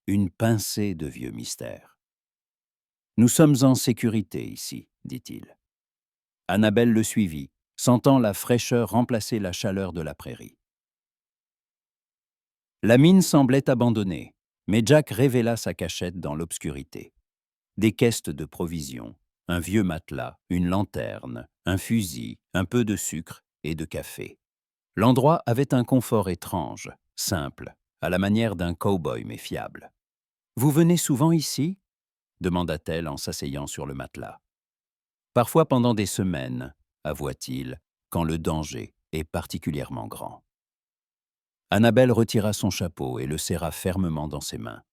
une pincée de vieux mystères. « Nous sommes en sécurité ici, » dit-il. Annabelle le suivit, sentant la fraîcheur remplacer la chaleur de la prairie. La mine semblait abandonnée, mais Jack révéla sa cachette dans l'obscurité. Des caisses de provisions, un vieux matelas, une lanterne, un fusil, un peu de sucre et de café. L'endroit avait un confort étrange, simple, à la manière d'un cow-boy mais fiable. « Vous venez souvent ici ?» demanda-t-elle en s'asseyant sur le matelas. « Parfois pendant des semaines, » avoua-t-il, quand le danger est particulièrement grand. Annabelle retira son chapeau et le serra fermement dans ses mains.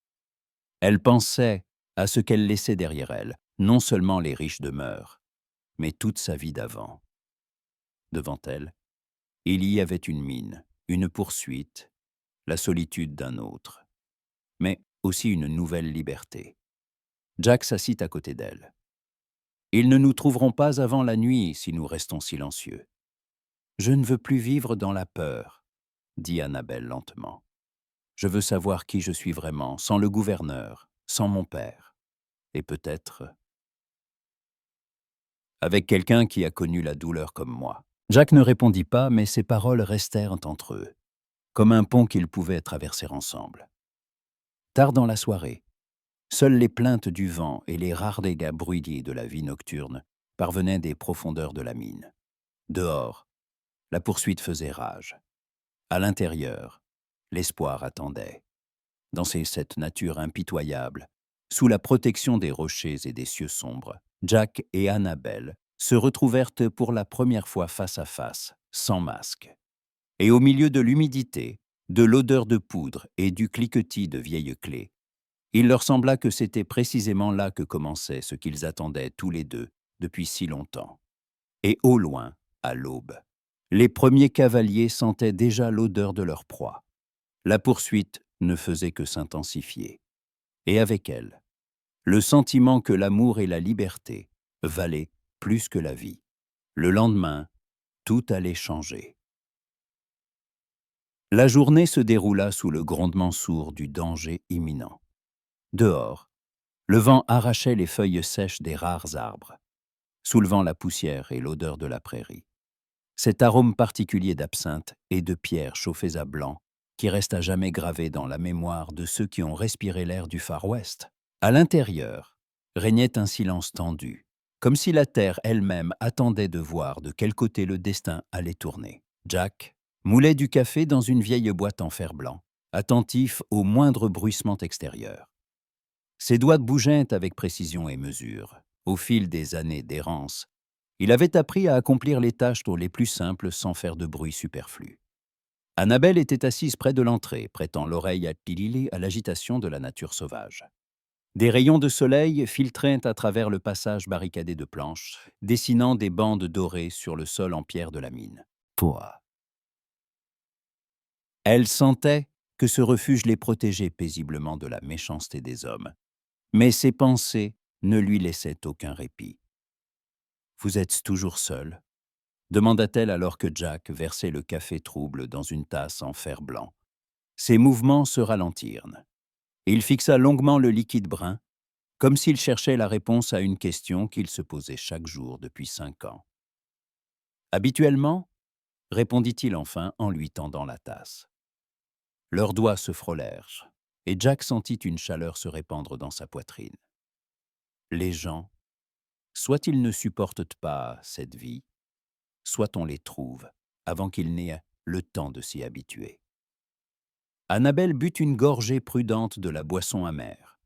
Elle pensait à ce qu'elle laissait derrière elle, non seulement les riches demeures, mais toute sa vie d'avant. Devant elle, il y avait une mine, une poursuite, la solitude d'un autre, mais aussi une nouvelle liberté. Jack s'assit à côté d'elle. « Ils ne nous trouveront pas avant la nuit si nous restons silencieux. »« Je ne veux plus vivre dans la peur, » dit Annabelle lentement. « Je veux savoir qui je suis vraiment, sans le gouverneur, sans mon père, et peut-être avec quelqu'un qui a connu la douleur comme moi. » Jack ne répondit pas, mais ses paroles restèrent entre eux, comme un pont qu'ils pouvaient traverser ensemble. Tard dans la soirée, seules les plaintes du vent et les rares dégâts bruyants de la vie nocturne parvenaient des profondeurs de la mine. Dehors, la poursuite faisait rage. À l'intérieur, l'espoir attendait. Dans cette nature impitoyable, sous la protection des rochers et des cieux sombres, Jack et Annabelle se retrouvèrent pour la première fois face à face, sans masque. Et au milieu de l'humidité, de l'odeur de poudre et du cliquetis de vieilles clés, il leur sembla que c'était précisément là que commençait ce qu'ils attendaient tous les deux depuis si longtemps. Et au loin, à l'aube, les premiers cavaliers sentaient déjà l'odeur de leur proie. La poursuite ne faisait que s'intensifier. Et avec elle, le sentiment que l'amour et la liberté valaient plus que la vie. Le lendemain, tout allait changer. La journée se déroula sous le grondement sourd du danger imminent. Dehors, le vent arrachait les feuilles sèches des rares arbres, soulevant la poussière et l'odeur de la prairie. Cet arôme particulier d'absinthe et de pierres chauffées à blanc qui reste à jamais gravé dans la mémoire de ceux qui ont respiré l'air du Far West. À l'intérieur, régnait un silence tendu, comme si la Terre elle-même attendait de voir de quel côté le destin allait tourner. Jack moulait du café dans une vieille boîte en fer blanc, attentif au moindre bruissement extérieur. Ses doigts bougeaient avec précision et mesure. Au fil des années d'errance, il avait appris à accomplir les tâches les plus simples sans faire de bruit superflu. Annabelle était assise près de l'entrée, prêtant l'oreille à Pilili à l'agitation de la nature sauvage. Des rayons de soleil filtraient à travers le passage barricadé de planches, dessinant des bandes dorées sur le sol en pierre de la mine. Toi. Elle sentait que ce refuge les protégeait paisiblement de la méchanceté des hommes, mais ses pensées ne lui laissaient aucun répit. « Vous êtes toujours seul ?» demanda-t-elle alors que Jack versait le café trouble dans une tasse en fer blanc. Ses mouvements se ralentirent. Il fixa longuement le liquide brun, comme s'il cherchait la réponse à une question qu'il se posait chaque jour depuis 5 ans. « Habituellement ?» répondit-il enfin en lui tendant la tasse. Leurs doigts se frôlèrent, et Jack sentit une chaleur se répandre dans sa poitrine. Les gens, soit ils ne supportent pas cette vie, soit on les trouve avant qu'ils n'aient le temps de s'y habituer. Annabelle but une gorgée prudente de la boisson amère.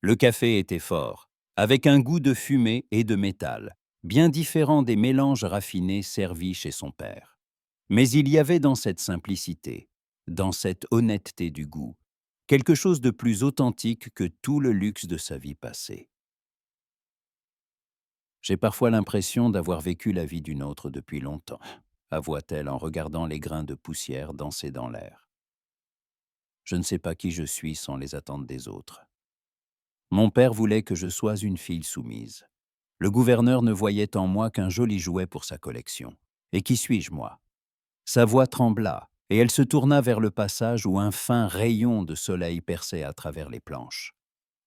Le café était fort, avec un goût de fumée et de métal, bien différent des mélanges raffinés servis chez son père. Mais il y avait dans cette simplicité, dans cette honnêteté du goût, quelque chose de plus authentique que tout le luxe de sa vie passée. « J'ai parfois l'impression d'avoir vécu la vie d'une autre depuis longtemps, » avoua-t-elle en regardant les grains de poussière danser dans l'air. « Je ne sais pas qui je suis sans les attentes des autres. Mon père voulait que je sois une fille soumise. Le gouverneur ne voyait en moi qu'un joli jouet pour sa collection. Et qui suis-je, moi ?» Sa voix trembla, et elle se tourna vers le passage où un fin rayon de soleil perçait à travers les planches.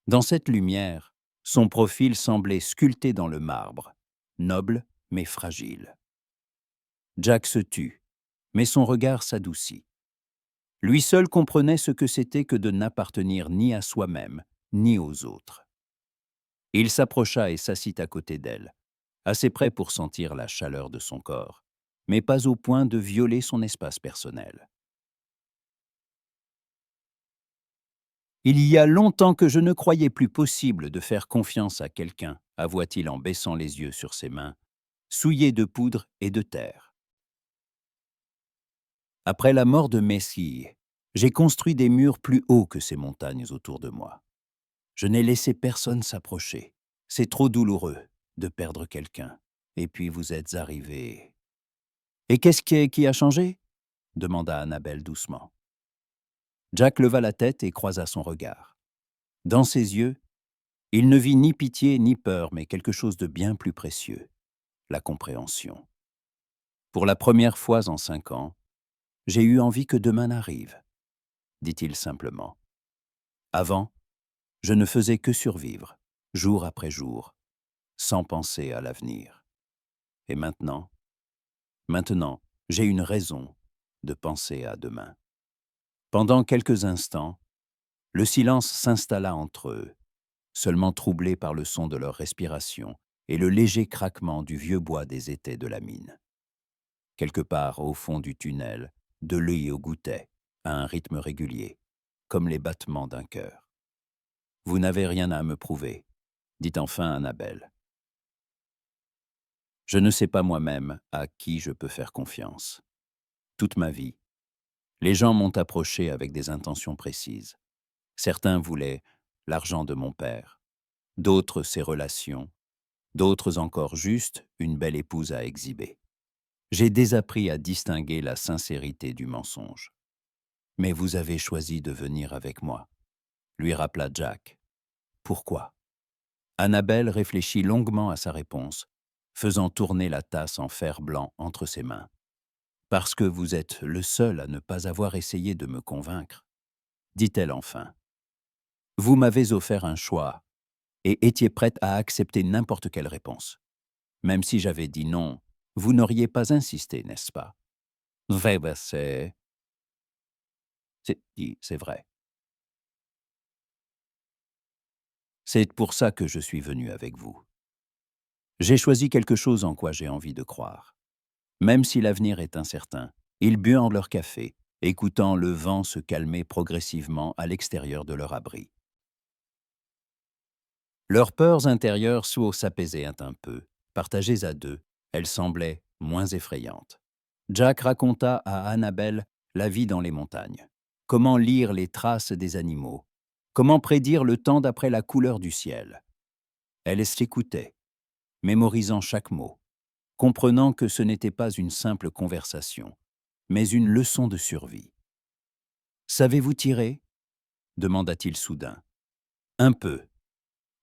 Dans cette lumière, son profil semblait sculpté dans le marbre, noble mais fragile. Jack se tut, mais son regard s'adoucit. Lui seul comprenait ce que c'était que de n'appartenir ni à soi-même, ni aux autres. Il s'approcha et s'assit à côté d'elle, assez près pour sentir la chaleur de son corps, mais pas au point de violer son espace personnel. « Il y a longtemps que je ne croyais plus possible de faire confiance à quelqu'un, » avoua-t-il en baissant les yeux sur ses mains, souillées de poudre et de terre. « Après la mort de Messie, j'ai construit des murs plus hauts que ces montagnes autour de moi. Je n'ai laissé personne s'approcher. C'est trop douloureux de perdre quelqu'un. Et puis vous êtes arrivé. »« Et qu'est-ce qui a changé ?» demanda Annabelle doucement. Jack leva la tête et croisa son regard. Dans ses yeux, il ne vit ni pitié ni peur, mais quelque chose de bien plus précieux, la compréhension. « Pour la première fois en 5 ans, j'ai eu envie que demain n'arrive, » dit-il simplement. « Avant, je ne faisais que survivre, jour après jour, sans penser à l'avenir. Et maintenant, j'ai une raison de penser à demain. » Pendant quelques instants, le silence s'installa entre eux, seulement troublé par le son de leur respiration et le léger craquement du vieux bois des étais de la mine. Quelque part au fond du tunnel, de l'œil goûtait, à un rythme régulier, comme les battements d'un cœur. « Vous n'avez rien à me prouver, » dit enfin Annabelle. « Je ne sais pas moi-même à qui je peux faire confiance. Toute ma vie, les gens m'ont approché avec des intentions précises. Certains voulaient l'argent de mon père, d'autres ses relations, d'autres encore juste une belle épouse à exhiber. J'ai désappris à distinguer la sincérité du mensonge. Mais vous avez choisi de venir avec moi, » lui rappela Jack. « Pourquoi ?» Annabelle réfléchit longuement à sa réponse, faisant tourner la tasse en fer blanc entre ses mains. « Parce que vous êtes le seul à ne pas avoir essayé de me convaincre, » dit-elle enfin. « Vous m'avez offert un choix et étiez prête à accepter n'importe quelle réponse. Même si j'avais dit non, vous n'auriez pas insisté, n'est-ce pas? » « Vrai, c'est vrai. C'est pour ça que je suis venu avec vous. » J'ai choisi quelque chose en quoi j'ai envie de croire. Même si l'avenir est incertain, ils burent leur café, écoutant le vent se calmer progressivement à l'extérieur de leur abri. Leurs peurs intérieures s'apaisaient un peu. Partagées à deux, elles semblaient moins effrayantes. Jack raconta à Annabelle la vie dans les montagnes. Comment lire les traces des animaux. Comment prédire le temps d'après la couleur du ciel. Elle s'écoutait, mémorisant chaque mot, comprenant que ce n'était pas une simple conversation, mais une leçon de survie. Savez-vous tirer demanda-t-il soudain. Un peu.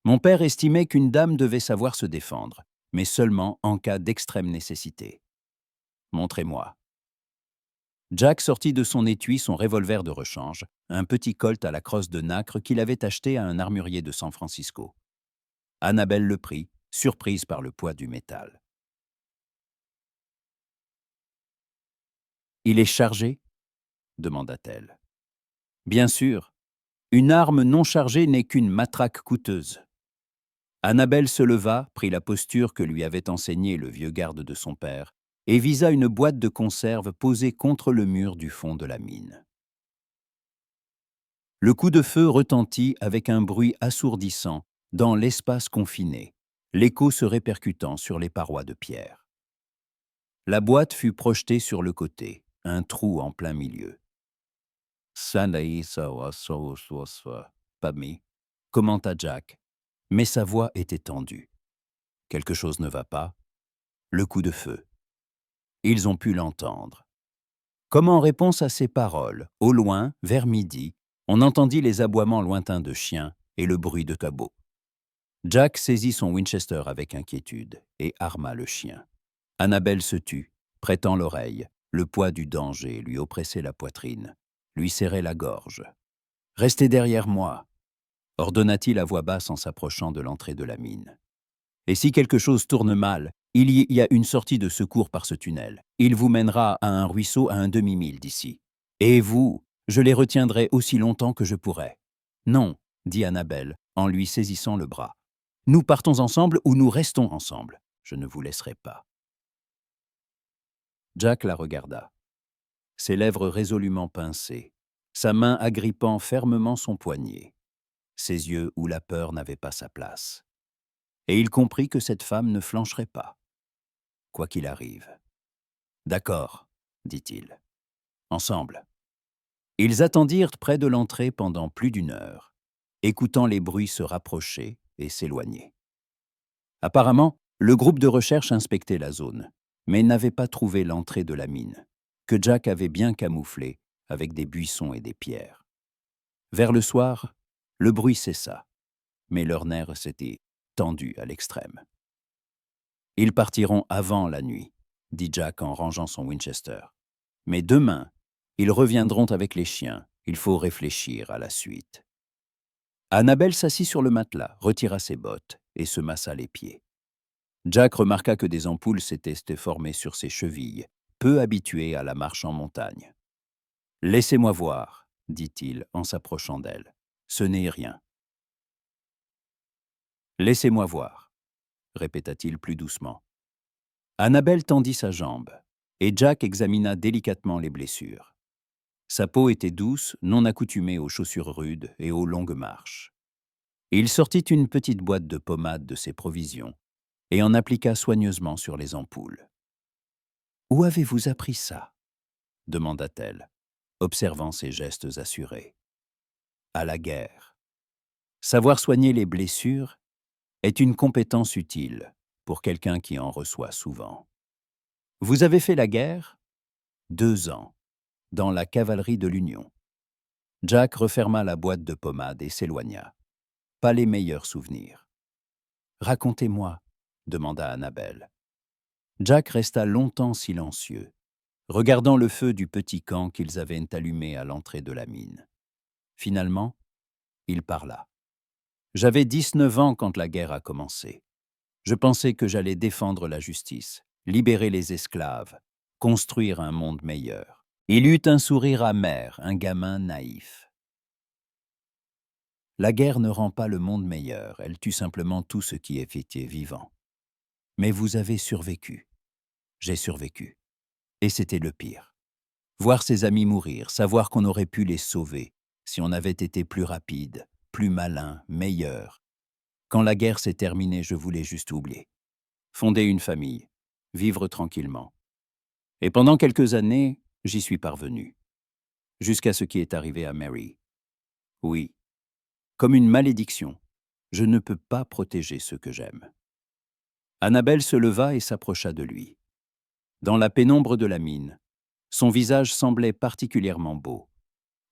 Mon père estimait qu'une dame devait savoir se défendre, mais seulement en cas d'extrême nécessité. Montrez-moi. Jack sortit de son étui son revolver de rechange, un petit colt à la crosse de nacre qu'il avait acheté à un armurier de San Francisco. Annabelle le prit, surprise par le poids du métal. « Il est chargé » demanda-t-elle. « Bien sûr. Une arme non chargée n'est qu'une matraque coûteuse. » Annabelle se leva, prit la posture que lui avait enseignée le vieux garde de son père, et visa une boîte de conserve posée contre le mur du fond de la mine. Le coup de feu retentit avec un bruit assourdissant dans l'espace confiné, l'écho se répercutant sur les parois de pierre. La boîte fut projetée sur le côté, un trou en plein milieu. « Pami » commenta Jack, mais sa voix était tendue. Quelque chose ne va pas. Le coup de feu. Ils ont pu l'entendre. Comme en réponse à ces paroles, au loin, vers midi, on entendit les aboiements lointains de chiens et le bruit de cabots. Jack saisit son Winchester avec inquiétude et arma le chien. Annabelle se tut, prêtant l'oreille. Le poids du danger lui oppressait la poitrine, lui serrait la gorge. « Restez derrière moi » ordonna-t-il à voix basse en s'approchant de l'entrée de la mine. « Et si quelque chose tourne mal, il y a une sortie de secours par ce tunnel. Il vous mènera à un ruisseau à un demi-mille d'ici. Et vous, je les retiendrai aussi longtemps que je pourrai. »« Non, » dit Annabelle, en lui saisissant le bras. « Nous partons ensemble ou nous restons ensemble. Je ne vous laisserai pas. » Jack la regarda, ses lèvres résolument pincées, sa main agrippant fermement son poignet, ses yeux où la peur n'avait pas sa place. Et il comprit que cette femme ne flancherait pas, quoi qu'il arrive. « D'accord, » dit-il. « Ensemble. » Ils attendirent près de l'entrée pendant plus d'une heure, écoutant les bruits se rapprocher et s'éloigner. Apparemment, le groupe de recherche inspectait la zone, mais n'avait pas trouvé l'entrée de la mine, que Jack avait bien camouflée avec des buissons et des pierres. Vers le soir, le bruit cessa, mais leurs nerfs s'étaient tendus à l'extrême. « Ils partiront avant la nuit, » dit Jack en rangeant son Winchester. « Mais demain, ils reviendront avec les chiens. Il faut réfléchir à la suite. » Annabelle s'assit sur le matelas, retira ses bottes et se massa les pieds. Jack remarqua que des ampoules s'étaient formées sur ses chevilles, peu habitué à la marche en montagne. « Laissez-moi voir, » dit-il en s'approchant d'elle. « Ce n'est rien. »« Laissez-moi voir, » répéta-t-il plus doucement. Annabelle tendit sa jambe, et Jack examina délicatement les blessures. Sa peau était douce, non accoutumée aux chaussures rudes et aux longues marches. Il sortit une petite boîte de pommade de ses provisions et en appliqua soigneusement sur les ampoules. « Où avez-vous appris ça ?» demanda-t-elle, observant ses gestes assurés. « À la guerre. Savoir soigner les blessures est une compétence utile pour quelqu'un qui en reçoit souvent. » « Vous avez fait la guerre ?»« 2 ans, dans la cavalerie de l'Union. » Jack referma la boîte de pommade et s'éloigna. Pas les meilleurs souvenirs. « Racontez-moi, » demanda Annabelle. Jack resta longtemps silencieux, regardant le feu du petit camp qu'ils avaient allumé à l'entrée de la mine. Finalement, il parla. « J'avais 19 ans quand la guerre a commencé. Je pensais que j'allais défendre la justice, libérer les esclaves, construire un monde meilleur. » Il eut un sourire amer, un gamin naïf. La guerre ne rend pas le monde meilleur, elle tue simplement tout ce qui est vivant. Mais vous avez survécu. J'ai survécu. Et c'était le pire. Voir ses amis mourir, savoir qu'on aurait pu les sauver, si on avait été plus rapide, plus malin, meilleur. Quand la guerre s'est terminée, je voulais juste oublier. Fonder une famille, vivre tranquillement. Et pendant quelques années, j'y suis parvenu. Jusqu'à ce qui est arrivé à Mary. Oui, comme une malédiction, je ne peux pas protéger ceux que j'aime. Annabelle se leva et s'approcha de lui. Dans la pénombre de la mine, son visage semblait particulièrement beau.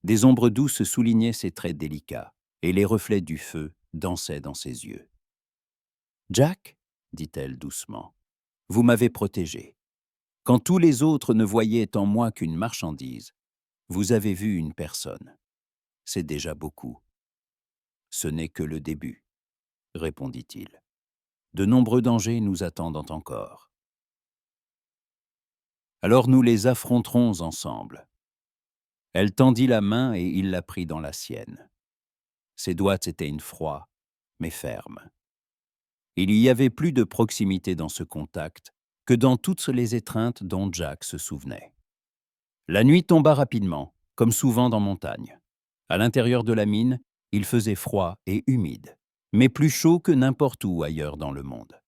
Des ombres douces soulignaient ses traits délicats, et les reflets du feu dansaient dans ses yeux. « Jack, dit-elle doucement, vous m'avez protégé. Quand tous les autres ne voyaient en moi qu'une marchandise, vous avez vu une personne. C'est déjà beaucoup. Ce n'est que le début, répondit-il. De nombreux dangers nous attendent encore. Alors nous les affronterons ensemble. Elle tendit la main et il la prit dans la sienne. Ses doigts étaient froids, mais fermes. Il y avait plus de proximité dans ce contact que dans toutes les étreintes dont Jack se souvenait. La nuit tomba rapidement, comme souvent dans montagne. À l'intérieur de la mine, il faisait froid et humide, mais plus chaud que n'importe où ailleurs dans le monde.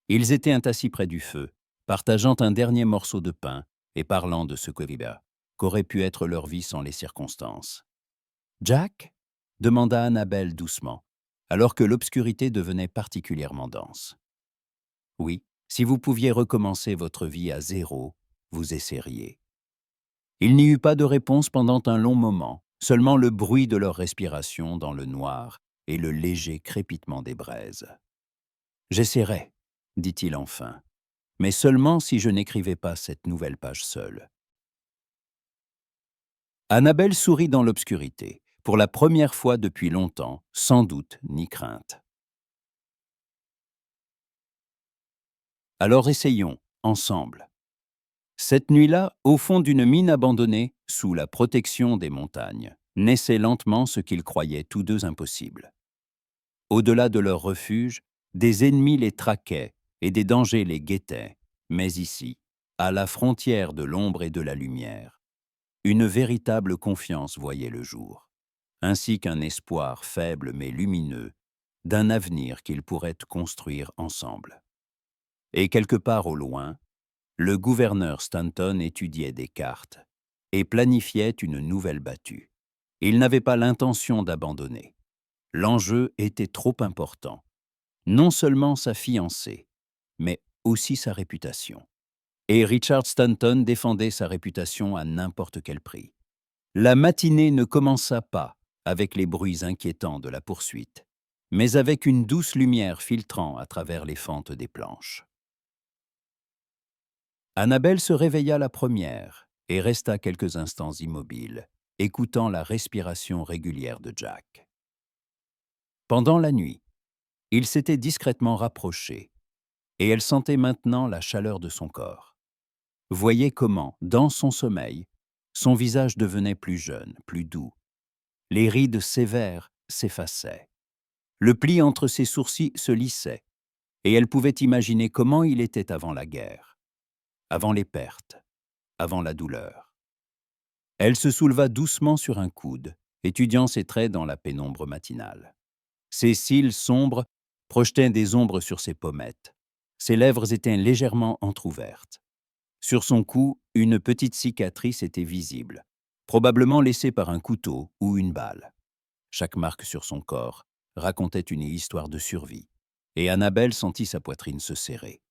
Ils étaient assis près du feu, partageant un dernier morceau de pain et parlant de ce qu'aurait pu être leur vie sans les circonstances. « Jack ?» demanda Annabelle doucement, alors que l'obscurité devenait particulièrement dense. « Oui, si vous pouviez recommencer votre vie à zéro, vous essaieriez. » Il n'y eut pas de réponse pendant un long moment, seulement le bruit de leur respiration dans le noir et le léger crépitement des braises. « J'essaierai, » dit-il enfin, « mais seulement si je n'écrivais pas cette nouvelle page seule. » Annabelle sourit dans l'obscurité, pour la première fois depuis longtemps, sans doute ni crainte. « Alors essayons, ensemble. » Cette nuit-là, au fond d'une mine abandonnée, sous la protection des montagnes, naissait lentement ce qu'ils croyaient tous deux impossible. Au-delà de leur refuge, des ennemis les traquaient et des dangers les guettaient, mais ici, à la frontière de l'ombre et de la lumière, une véritable confiance voyait le jour, ainsi qu'un espoir faible mais lumineux d'un avenir qu'ils pourraient construire ensemble. Et quelque part au loin, le gouverneur Stanton étudiait des cartes et planifiait une nouvelle battue. Il n'avait pas l'intention d'abandonner. L'enjeu était trop important. Non seulement sa fiancée, mais aussi sa réputation. Et Richard Stanton défendait sa réputation à n'importe quel prix. La matinée ne commença pas avec les bruits inquiétants de la poursuite, mais avec une douce lumière filtrant à travers les fentes des planches. Annabelle se réveilla la première et resta quelques instants immobile, écoutant la respiration régulière de Jack. Pendant la nuit, il s'était discrètement rapproché, et elle sentait maintenant la chaleur de son corps. Voyait comment, dans son sommeil, son visage devenait plus jeune, plus doux. Les rides sévères s'effaçaient. Le pli entre ses sourcils se lissait, et elle pouvait imaginer comment il était avant la guerre, avant les pertes, avant la douleur. Elle se souleva doucement sur un coude, étudiant ses traits dans la pénombre matinale. Ses cils sombres projetaient des ombres sur ses pommettes. Ses lèvres étaient légèrement entr'ouvertes. Sur son cou, une petite cicatrice était visible, probablement laissée par un couteau ou une balle. Chaque marque sur son corps racontait une histoire de survie, et Annabelle sentit sa poitrine se serrer.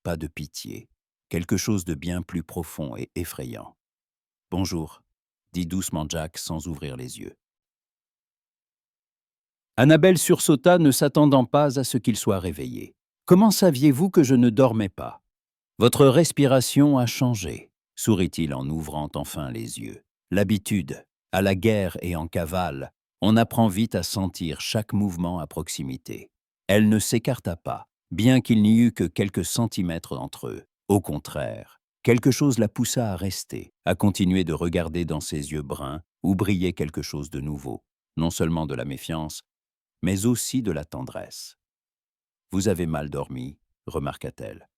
Pas de pitié, quelque chose de bien plus profond et effrayant. « Bonjour », dit doucement Jack sans ouvrir les yeux. Annabelle sursauta, ne s'attendant pas à ce qu'il soit réveillé. « Comment saviez-vous que je ne dormais pas ? Votre respiration a changé, sourit-il en ouvrant enfin les yeux. L'habitude, à la guerre et en cavale, on apprend vite à sentir chaque mouvement à proximité. Elle ne s'écarta pas, bien qu'il n'y eût que quelques centimètres entre eux. Au contraire, quelque chose la poussa à rester, à continuer de regarder dans ses yeux bruns où brillait quelque chose de nouveau, non seulement de la méfiance, mais aussi de la tendresse. « Vous avez mal dormi », remarqua-t-elle.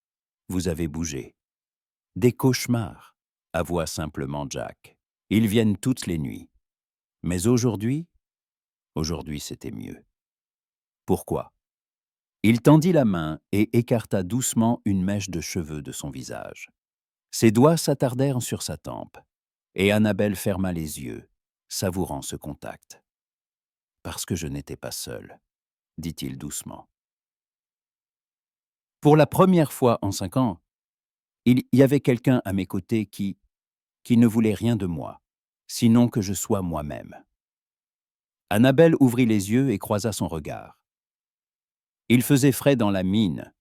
Vous avez bougé. Des cauchemars, avoua simplement Jack. Ils viennent toutes les nuits. Mais aujourd'hui c'était mieux. Pourquoi? Il tendit la main et écarta doucement une mèche de cheveux de son visage. Ses doigts s'attardèrent sur sa tempe, et Annabelle ferma les yeux, savourant ce contact. Parce que je n'étais pas seul, dit-il doucement. Pour la première fois en 5 ans, il y avait quelqu'un à mes côtés qui ne voulait rien de moi, sinon que je sois moi-même. Annabelle ouvrit les yeux et croisa son regard. Il faisait frais dans la mine,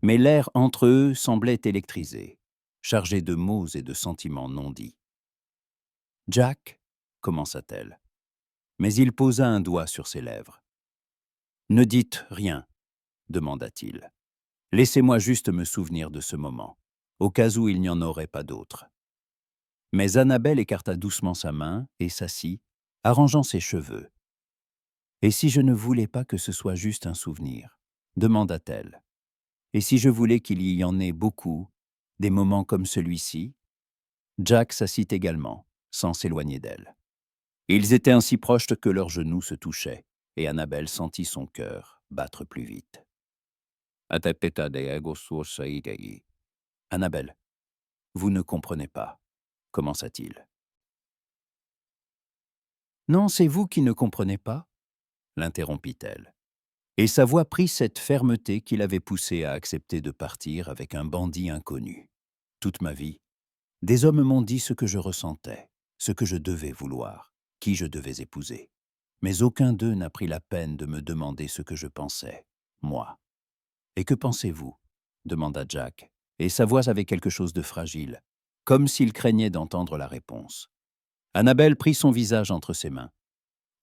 mais l'air entre eux semblait électrisé, chargé de mots et de sentiments non dits. « Jack, commença-t-elle, mais il posa un doigt sur ses lèvres. « Ne dites rien, demanda-t-il. Laissez-moi juste me souvenir de ce moment, au cas où il n'y en aurait pas d'autre. » Mais Annabelle écarta doucement sa main et s'assit, arrangeant ses cheveux. « Et si je ne voulais pas que ce soit juste un souvenir ?» demanda-t-elle. « Et si je voulais qu'il y en ait beaucoup, des moments comme celui-ci ?» Jack s'assit également, sans s'éloigner d'elle. Ils étaient ainsi proches que leurs genoux se touchaient, et Annabelle sentit son cœur battre plus vite. « Annabelle, vous ne comprenez pas, commença-t-il. « Non, c'est vous qui ne comprenez pas, l'interrompit-elle. Et sa voix prit cette fermeté qui l'avait poussée à accepter de partir avec un bandit inconnu. Toute ma vie, des hommes m'ont dit ce que je ressentais, ce que je devais vouloir, qui je devais épouser. Mais aucun d'eux n'a pris la peine de me demander ce que je pensais, moi. Et que pensez-vous ? Demanda Jack, et sa voix avait quelque chose de fragile, comme s'il craignait d'entendre la réponse. Annabelle prit son visage entre ses mains.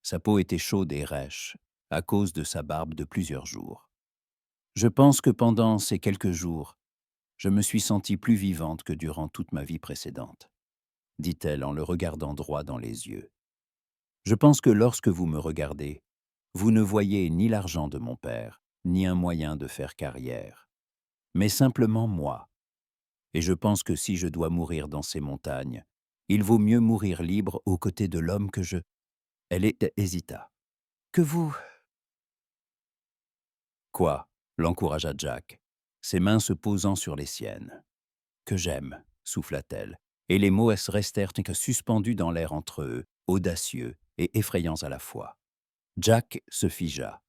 Sa peau était chaude et rêche, à cause de sa barbe de plusieurs jours. Je pense que pendant ces quelques jours, je me suis sentie plus vivante que durant toute ma vie précédente, dit-elle en le regardant droit dans les yeux. Je pense que lorsque vous me regardez, vous ne voyez ni l'argent de mon père, ni un moyen de faire carrière, mais simplement moi. Et je pense que si je dois mourir dans ces montagnes, il vaut mieux mourir libre aux côtés de l'homme que je... Elle hésita. Que vous... Quoi ? L'encouragea Jack, ses mains se posant sur les siennes. Que j'aime, souffla-t-elle, et les mots restèrent que suspendus dans l'air entre eux, audacieux et effrayants à la fois. Jack se figea.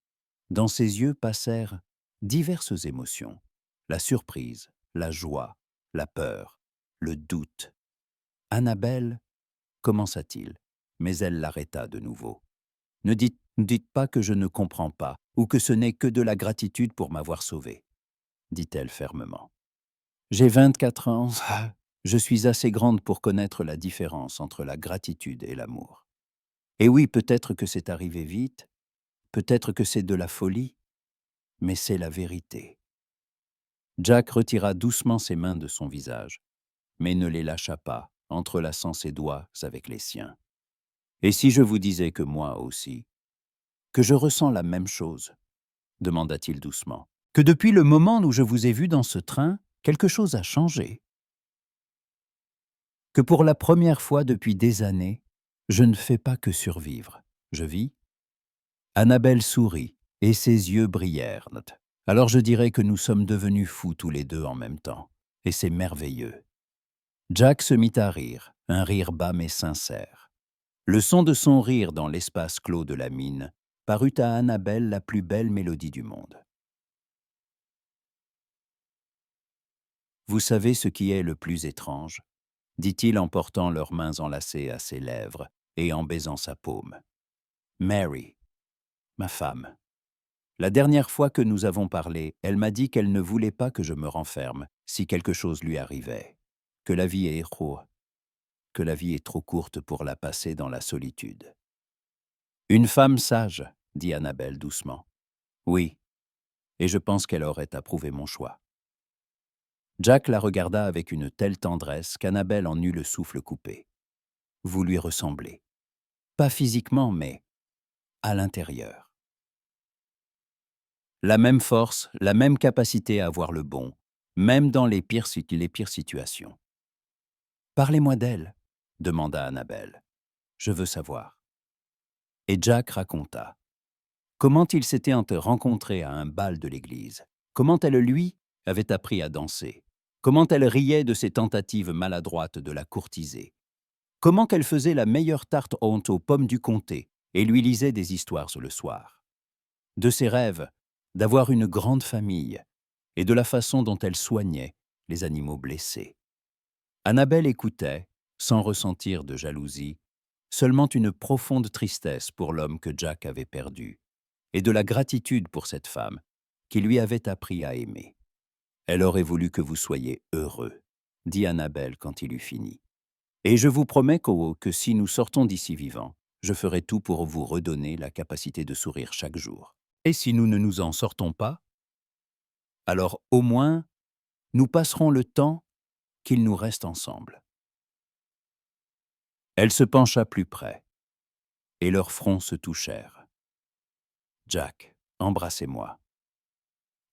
Dans ses yeux passèrent diverses émotions. La surprise, la joie, la peur, le doute. Annabelle, commença-t-il, mais elle l'arrêta de nouveau. Ne dites pas que je ne comprends pas, ou que ce n'est que de la gratitude pour m'avoir sauvé, dit-elle fermement. J'ai 24 ans, je suis assez grande pour connaître la différence entre la gratitude et l'amour. Et oui, peut-être que c'est arrivé vite, peut-être que c'est de la folie, mais c'est la vérité. Jack retira doucement ses mains de son visage, mais ne les lâcha pas, entrelaçant ses doigts avec les siens. Et si je vous disais que moi aussi, que je ressens la même chose, demanda-t-il doucement, que depuis le moment où je vous ai vu dans ce train, quelque chose a changé. Que pour la première fois depuis des années, je ne fais pas que survivre, je vis. Annabelle sourit, et ses yeux brillèrent. Alors je dirais que nous sommes devenus fous tous les deux en même temps, et c'est merveilleux. Jack se mit à rire, un rire bas mais sincère. Le son de son rire dans l'espace clos de la mine parut à Annabelle la plus belle mélodie du monde. Vous savez ce qui est le plus étrange, dit-il en portant leurs mains enlacées à ses lèvres et en baisant sa paume. Mary, ma femme. La dernière fois que nous avons parlé, elle m'a dit qu'elle ne voulait pas que je me renferme si quelque chose lui arrivait, que la vie est trop courte pour la passer dans la solitude. Une femme sage, dit Annabelle doucement. Oui, et je pense qu'elle aurait approuvé mon choix. Jack la regarda avec une telle tendresse qu'Annabelle en eut le souffle coupé. Vous lui ressemblez. Pas physiquement, mais à l'intérieur. La même force, la même capacité à voir le bon, même dans les pires situations. Parlez-moi d'elle, demanda Annabelle. Je veux savoir. Et Jack raconta comment ils s'étaient rencontrés à un bal de l'église, comment elle, lui, avait appris à danser, comment elle riait de ses tentatives maladroites de la courtiser, comment qu'elle faisait la meilleure tarte honte aux pommes du comté et lui lisait des histoires le soir, de ses rêves d'avoir une grande famille et de la façon dont elle soignait les animaux blessés. Annabelle écoutait, sans ressentir de jalousie, seulement une profonde tristesse pour l'homme que Jack avait perdu, et de la gratitude pour cette femme qui lui avait appris à aimer. Elle aurait voulu que vous soyez heureux, dit Annabelle quand il eut fini. Et je vous promets que si nous sortons d'ici vivants, je ferai tout pour vous redonner la capacité de sourire chaque jour. Et si nous ne nous en sortons pas, alors au moins, nous passerons le temps qu'il nous reste ensemble. Elle se pencha plus près, et leurs fronts se touchèrent. Jack, embrassez-moi.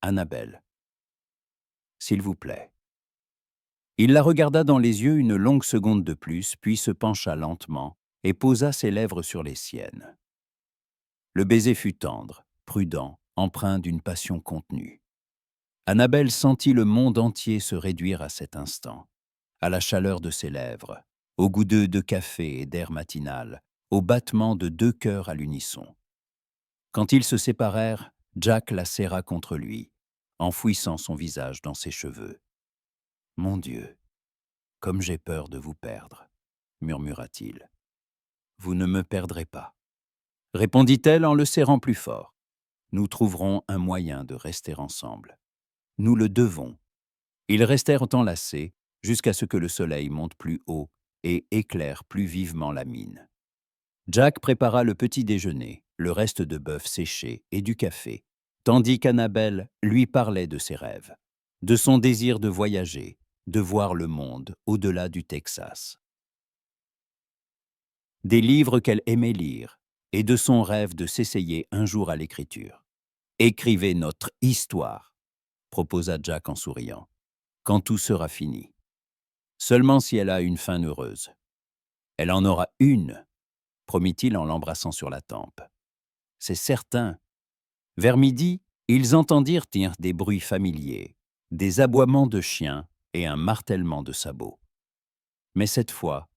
Annabelle, s'il vous plaît. Il la regarda dans les yeux une longue seconde de plus, puis se pencha lentement et posa ses lèvres sur les siennes. Le baiser fut tendre, prudent, empreint d'une passion contenue. Annabelle sentit le monde entier se réduire à cet instant, à la chaleur de ses lèvres, au goût de café et d'air matinal, au battement de deux cœurs à l'unisson. Quand ils se séparèrent, Jack la serra contre lui, enfouissant son visage dans ses cheveux. « Mon Dieu, comme j'ai peur de vous perdre, » murmura-t-il. « Vous ne me perdrez pas, » répondit-elle en le serrant plus fort. « Nous trouverons un moyen de rester ensemble. Nous le devons. » Ils restèrent enlacés jusqu'à ce que le soleil monte plus haut et éclaire plus vivement la mine. Jack prépara le petit déjeuner, le reste de bœuf séché et du café, tandis qu'Annabelle lui parlait de ses rêves, de son désir de voyager, de voir le monde au-delà du Texas, des livres qu'elle aimait lire et de son rêve de s'essayer un jour à l'écriture. « Écrivez notre histoire », proposa Jack en souriant, « quand tout sera fini. Seulement si elle a une fin heureuse. »« Elle en aura une, » promit-il en l'embrassant sur la tempe. « C'est certain. » Vers midi, ils entendirent des bruits familiers, des aboiements de chiens et un martèlement de sabots. Mais cette fois,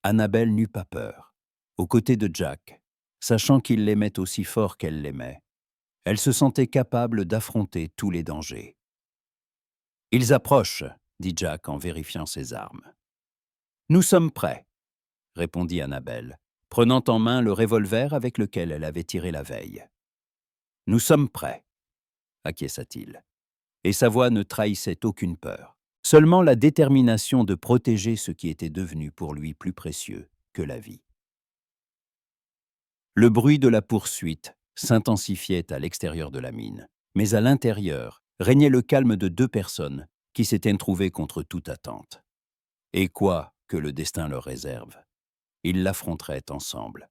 Annabelle n'eut pas peur. Aux côtés de Jack, sachant qu'il l'aimait aussi fort qu'elle l'aimait, elle se sentait capable d'affronter tous les dangers. « Ils approchent, » dit Jack en vérifiant ses armes. « Nous sommes prêts, » répondit Annabelle, prenant en main le revolver avec lequel elle avait tiré la veille. « Nous sommes prêts, » acquiesça-t-il, et sa voix ne trahissait aucune peur, seulement la détermination de protéger ce qui était devenu pour lui plus précieux que la vie. Le bruit de la poursuite s'intensifiait à l'extérieur de la mine, mais à l'intérieur régnait le calme de deux personnes qui s'étaient trouvées contre toute attente. Et quoi que le destin leur réserve, ils l'affronteraient ensemble.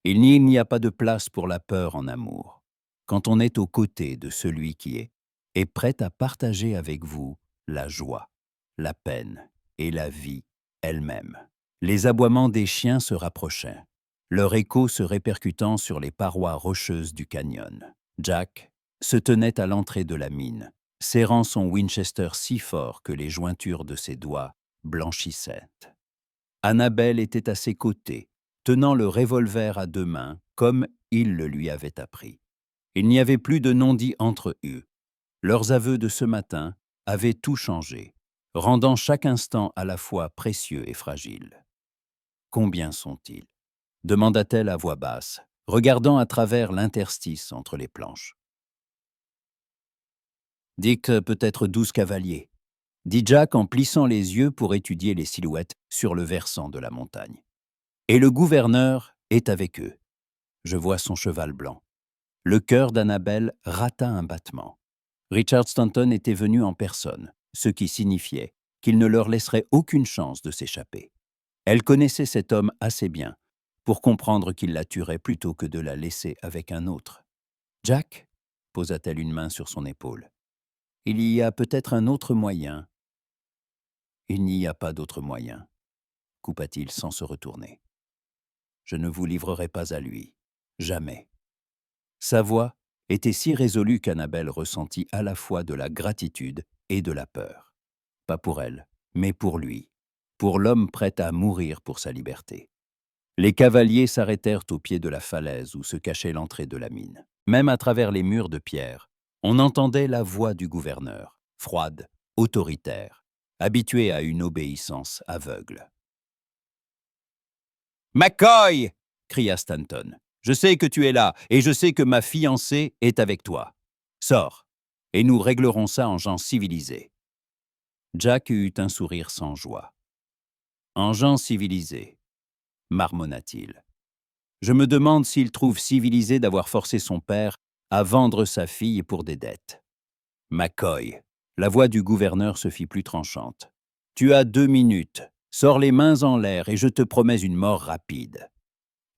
Il n'y a pas de place pour la peur en amour, quand on est aux côtés de celui qui est prêt à partager avec vous la joie, la peine et la vie elle-même. Les aboiements des chiens se rapprochaient, leur écho se répercutant sur les parois rocheuses du canyon. Jack se tenait à l'entrée de la mine, serrant son Winchester si fort que les jointures de ses doigts blanchissaient. Annabelle était à ses côtés, tenant le revolver à deux mains, comme il le lui avait appris. Il n'y avait plus de non-dit entre eux. Leurs aveux de ce matin avaient tout changé, rendant chaque instant à la fois précieux et fragile. « Combien sont-ils » demanda-t-elle à voix basse, regardant à travers l'interstice entre les planches. « Dick, peut-être 12 cavaliers, » dit Jack en plissant les yeux pour étudier les silhouettes sur le versant de la montagne. « Et le gouverneur est avec eux. Je vois son cheval blanc. » Le cœur d'Annabelle rata un battement. Richard Stanton était venu en personne, ce qui signifiait qu'il ne leur laisserait aucune chance de s'échapper. Elle connaissait cet homme assez bien pour comprendre qu'il la tuerait plutôt que de la laisser avec un autre. « Jack » posa-t-elle une main sur son épaule. « Il y a peut-être un autre moyen. Il n'y a pas d'autre moyen, coupa-t-il sans se retourner. Je ne vous livrerai pas à lui. Jamais. Sa voix était si résolue qu'Annabelle ressentit à la fois de la gratitude et de la peur. Pas pour elle, mais pour lui, pour l'homme prêt à mourir pour sa liberté. Les cavaliers s'arrêtèrent au pied de la falaise où se cachait l'entrée de la mine. Même à travers les murs de pierre, on entendait la voix du gouverneur, froide, autoritaire, habitué à une obéissance aveugle. « McCoy !» cria Stanton. « Je sais que tu es là, et je sais que ma fiancée est avec toi. Sors, et nous réglerons ça en gens civilisés. » Jack eut un sourire sans joie. « En gens civilisés, » marmonna-t-il. « Je me demande s'il trouve civilisé d'avoir forcé son père à vendre sa fille pour des dettes. » McCoy, la voix du gouverneur se fit plus tranchante. « Tu as 2 minutes. Sors les mains en l'air et je te promets une mort rapide. »«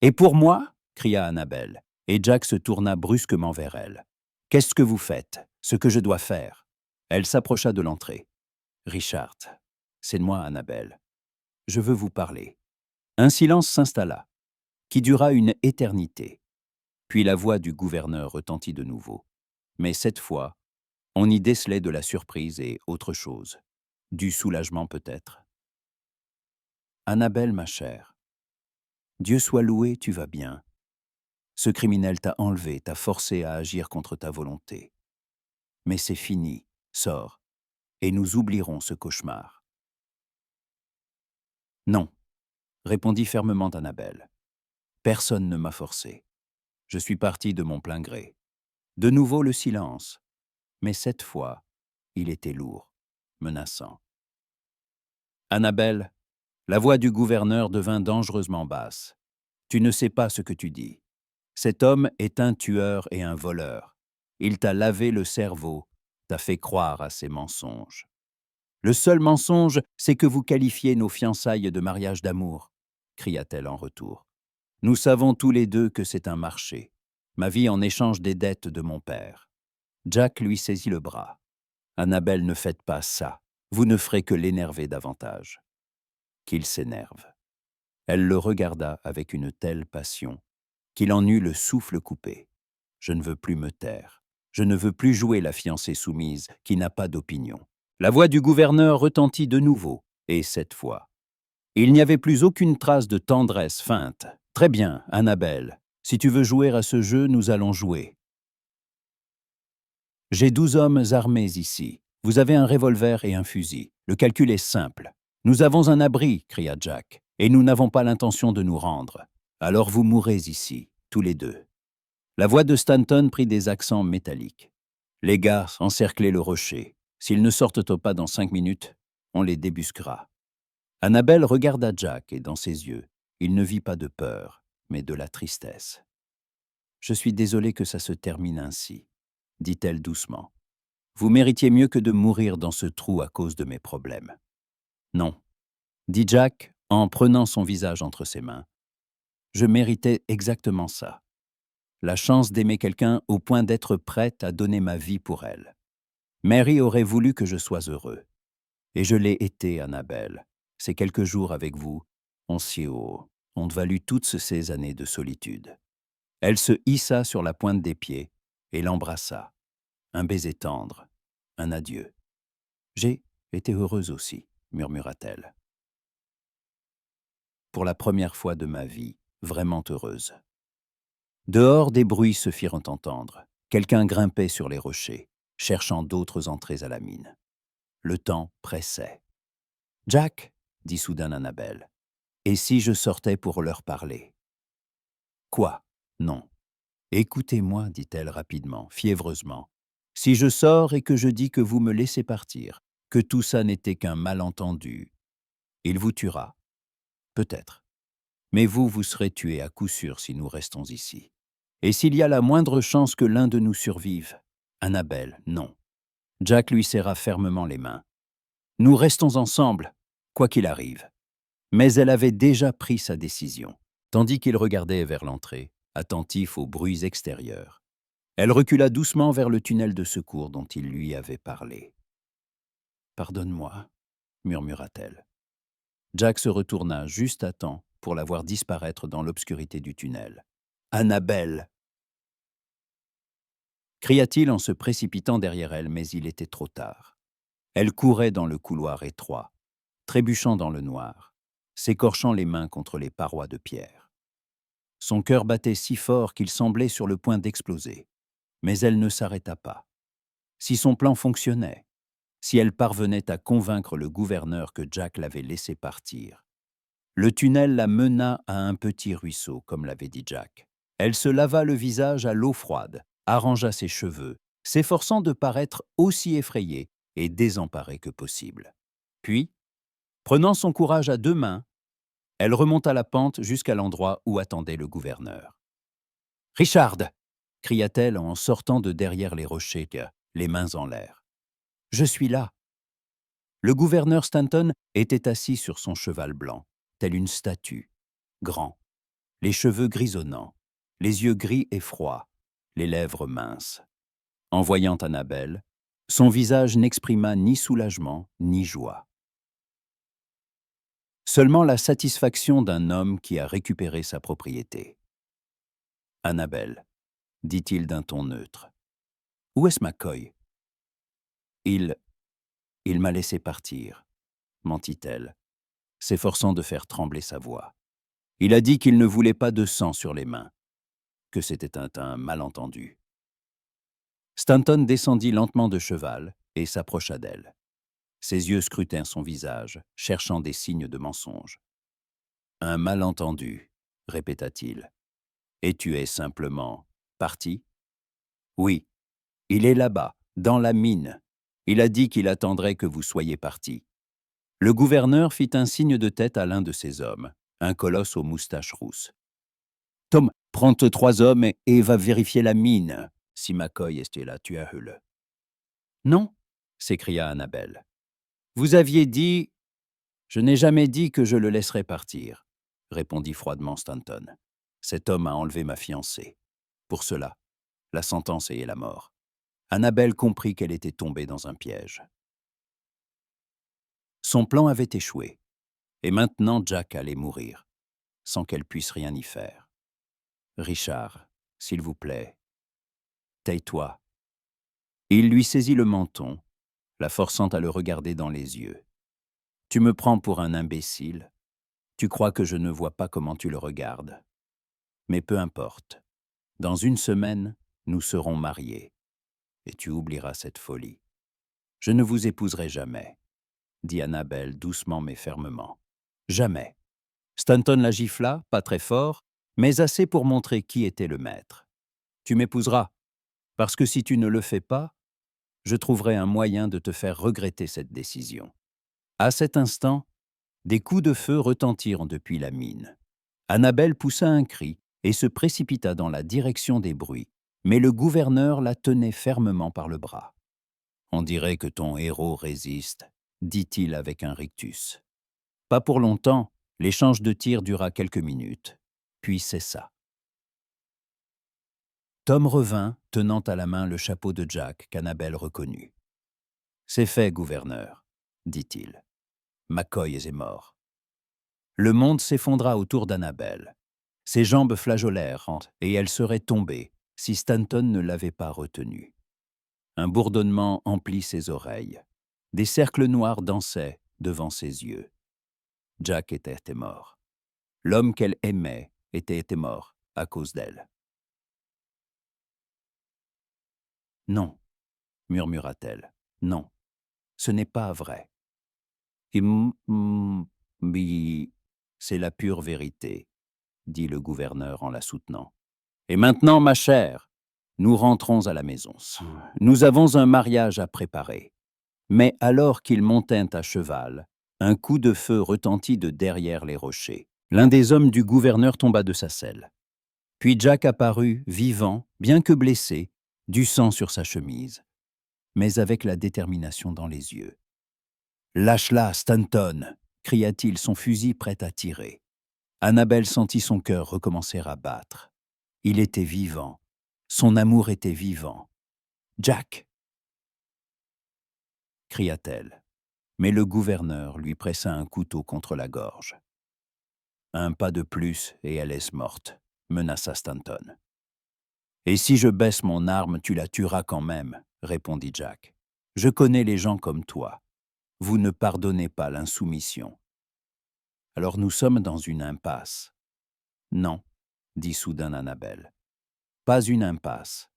Et pour moi ?» cria Annabelle, et Jack se tourna brusquement vers elle. « Qu'est-ce que vous faites? Ce que je dois faire ?» Elle s'approcha de l'entrée. « Richard, c'est de moi, Annabelle. Je veux vous parler. » Un silence s'installa, qui dura une éternité. Puis la voix du gouverneur retentit de nouveau. Mais cette fois, on y décelait de la surprise et autre chose. Du soulagement peut-être. « Annabelle, ma chère, Dieu soit loué, tu vas bien. Ce criminel t'a enlevé, t'a forcé à agir contre ta volonté. Mais c'est fini, sors, et nous oublierons ce cauchemar. » « Non, » répondit fermement Annabelle. « Personne ne m'a forcé. Je suis parti de mon plein gré. » De nouveau le silence, mais cette fois, il était lourd, menaçant. « Annabelle, la voix du gouverneur devint dangereusement basse. Tu ne sais pas ce que tu dis. Cet homme est un tueur et un voleur. Il t'a lavé le cerveau, t'a fait croire à ses mensonges. Le seul mensonge, c'est que vous qualifiez nos fiançailles de mariage d'amour, cria-t-elle en retour. Nous savons tous les deux que c'est un marché. Ma vie en échange des dettes de mon père. Jack lui saisit le bras. Annabelle, ne faites pas ça. Vous ne ferez que l'énerver davantage. Qu'il s'énerve. Elle le regarda avec une telle passion qu'il en eut le souffle coupé. Je ne veux plus me taire. Je ne veux plus jouer la fiancée soumise qui n'a pas d'opinion. La voix du gouverneur retentit de nouveau, et cette fois. Il n'y avait plus aucune trace de tendresse feinte. Très bien, Annabelle. Si tu veux jouer à ce jeu, nous allons jouer. J'ai 12 hommes armés ici. Vous avez un revolver et un fusil. Le calcul est simple. Nous avons un abri, cria Jack, et nous n'avons pas l'intention de nous rendre. Alors vous mourrez ici, tous les deux. La voix de Stanton prit des accents métalliques. Les gars encerclaient le rocher. S'ils ne sortent pas dans 5 minutes, on les débusquera. Annabelle regarda Jack et dans ses yeux, il ne vit pas de peur, mais de la tristesse. « Je suis désolée que ça se termine ainsi, » dit-elle doucement. « Vous méritiez mieux que de mourir dans ce trou à cause de mes problèmes. »« Non, » dit Jack en prenant son visage entre ses mains. « Je méritais exactement ça. La chance d'aimer quelqu'un au point d'être prête à donner ma vie pour elle. Mary aurait voulu que je sois heureux. Et je l'ai été, Annabelle. Ces quelques jours avec vous, ont valu toutes ces années de solitude. » Elle se hissa sur la pointe des pieds et l'embrassa. Un baiser tendre, un adieu. « J'ai été heureuse aussi, » murmura-t-elle. « Pour la première fois de ma vie, vraiment heureuse. » Dehors, des bruits se firent entendre. Quelqu'un grimpait sur les rochers, cherchant d'autres entrées à la mine. Le temps pressait. « Jack, » dit soudain Annabelle, « et si je sortais pour leur parler ?»« Quoi ? Non. » « Écoutez-moi, dit-elle rapidement, fiévreusement. Si je sors et que je dis que vous me laissez partir, que tout ça n'était qu'un malentendu, il vous tuera. Peut-être. Mais vous serez tué à coup sûr si nous restons ici. Et s'il y a la moindre chance que l'un de nous survive, Annabelle, non. » Jack lui serra fermement les mains. « Nous restons ensemble, quoi qu'il arrive. » Mais elle avait déjà pris sa décision, tandis qu'il regardait vers l'entrée, attentif aux bruits extérieurs. Elle recula doucement vers le tunnel de secours dont il lui avait parlé. « Pardonne-moi, » murmura-t-elle. Jack se retourna juste à temps pour la voir disparaître dans l'obscurité du tunnel. « Annabelle !» cria-t-il en se précipitant derrière elle, mais il était trop tard. Elle courait dans le couloir étroit, trébuchant dans le noir, s'écorchant les mains contre les parois de pierre. Son cœur battait si fort qu'il semblait sur le point d'exploser. Mais elle ne s'arrêta pas. Si son plan fonctionnait, si elle parvenait à convaincre le gouverneur que Jack l'avait laissé partir, le tunnel la mena à un petit ruisseau, comme l'avait dit Jack. Elle se lava le visage à l'eau froide, arrangea ses cheveux, s'efforçant de paraître aussi effrayée et désemparée que possible. Puis, prenant son courage à deux mains, elle remonta la pente jusqu'à l'endroit où attendait le gouverneur. « Richard !» cria-t-elle en sortant de derrière les rochers, les mains en l'air. « Je suis là !» Le gouverneur Stanton était assis sur son cheval blanc, tel une statue, grand, les cheveux grisonnants, les yeux gris et froids, les lèvres minces. En voyant Annabelle, son visage n'exprima ni soulagement ni joie. Seulement la satisfaction d'un homme qui a récupéré sa propriété. « Annabelle, » dit-il d'un ton neutre, « où est-ce McCoy ?»« Il m'a laissé partir, » mentit-elle, s'efforçant de faire trembler sa voix. « Il a dit qu'il ne voulait pas de sang sur les mains, que c'était un malentendu. » Stanton descendit lentement de cheval et s'approcha d'elle. Ses yeux scrutèrent son visage, cherchant des signes de mensonge. « Un malentendu, » répéta-t-il. « Et tu es simplement parti ?»« Oui, il est là-bas, dans la mine. Il a dit qu'il attendrait que vous soyez parti. » Le gouverneur fit un signe de tête à l'un de ses hommes, un colosse aux moustaches rousses. « Tom, prends tes 3 hommes et va vérifier la mine, si McCoy est là, tu as Hull. »« Non, » s'écria Annabelle. « Vous aviez dit... »« Je n'ai jamais dit que je le laisserais partir, » répondit froidement Stanton. « Cet homme a enlevé ma fiancée. Pour cela, la sentence est la mort. » Annabelle comprit qu'elle était tombée dans un piège. Son plan avait échoué, et maintenant Jack allait mourir, sans qu'elle puisse rien y faire. « Richard, s'il vous plaît, tais-toi. » Il lui saisit le menton, la forçant à le regarder dans les yeux. « Tu me prends pour un imbécile. Tu crois que je ne vois pas comment tu le regardes. Mais peu importe. Dans 1 semaine, nous serons mariés, et tu oublieras cette folie. Je ne vous épouserai jamais, » dit Annabelle doucement mais fermement. « Jamais. » Stanton la gifla, pas très fort, mais assez pour montrer qui était le maître. « Tu m'épouseras, parce que si tu ne le fais pas, je trouverai un moyen de te faire regretter cette décision. » À cet instant, des coups de feu retentirent depuis la mine. Annabelle poussa un cri et se précipita dans la direction des bruits, mais le gouverneur la tenait fermement par le bras. « On dirait que ton héros résiste, » dit-il avec un rictus. Pas pour longtemps, l'échange de tirs dura quelques minutes, puis cessa. Tom revint, tenant à la main le chapeau de Jack qu'Annabelle reconnut. « C'est fait, gouverneur, » dit-il. « McCoy est mort. » Le monde s'effondra autour d'Annabelle. Ses jambes flageolèrent et elle serait tombée si Stanton ne l'avait pas retenue. Un bourdonnement emplit ses oreilles. Des cercles noirs dansaient devant ses yeux. Jack était mort. L'homme qu'elle aimait était mort à cause d'elle. « Non, » murmura-t-elle, « non, ce n'est pas vrai. »« C'est la pure vérité, » dit le gouverneur en la soutenant. « Et maintenant, ma chère, nous rentrons à la maison. Nous avons un mariage à préparer. » Mais alors qu'ils montaient à cheval, un coup de feu retentit de derrière les rochers. L'un des hommes du gouverneur tomba de sa selle. Puis Jack apparut, vivant, bien que blessé, du sang sur sa chemise, mais avec la détermination dans les yeux. « Lâche-la, Stanton !» cria-t-il, son fusil prêt à tirer. Annabelle sentit son cœur recommencer à battre. Il était vivant. Son amour était vivant. Jack cria-t-elle. Mais le gouverneur lui pressa un couteau contre la gorge. Un pas de plus et elle est morte, menaça Stanton. Et si je baisse mon arme, tu la tueras quand même, répondit Jack. Je connais les gens comme toi. Vous ne pardonnez pas l'insoumission. Alors nous sommes dans une impasse. Non, dit soudain Annabelle. Pas une impasse.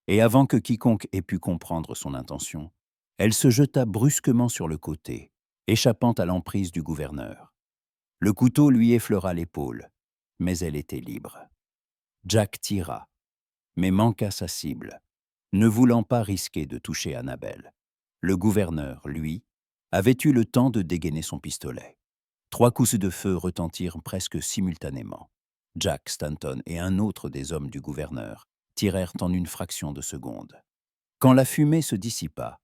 Et avant que quiconque ait pu comprendre son intention, elle se jeta brusquement sur le côté, échappant à l'emprise du gouverneur. Le couteau lui effleura l'épaule, mais elle était libre. Jack tira, mais manqua sa cible, ne voulant pas risquer de toucher Annabelle. Le gouverneur, lui, avait eu le temps de dégainer son pistolet. 3 coups de feu retentirent presque simultanément. Jack, Stanton et un autre des hommes du gouverneur tirèrent en une fraction de seconde. Quand la fumée se dissipa,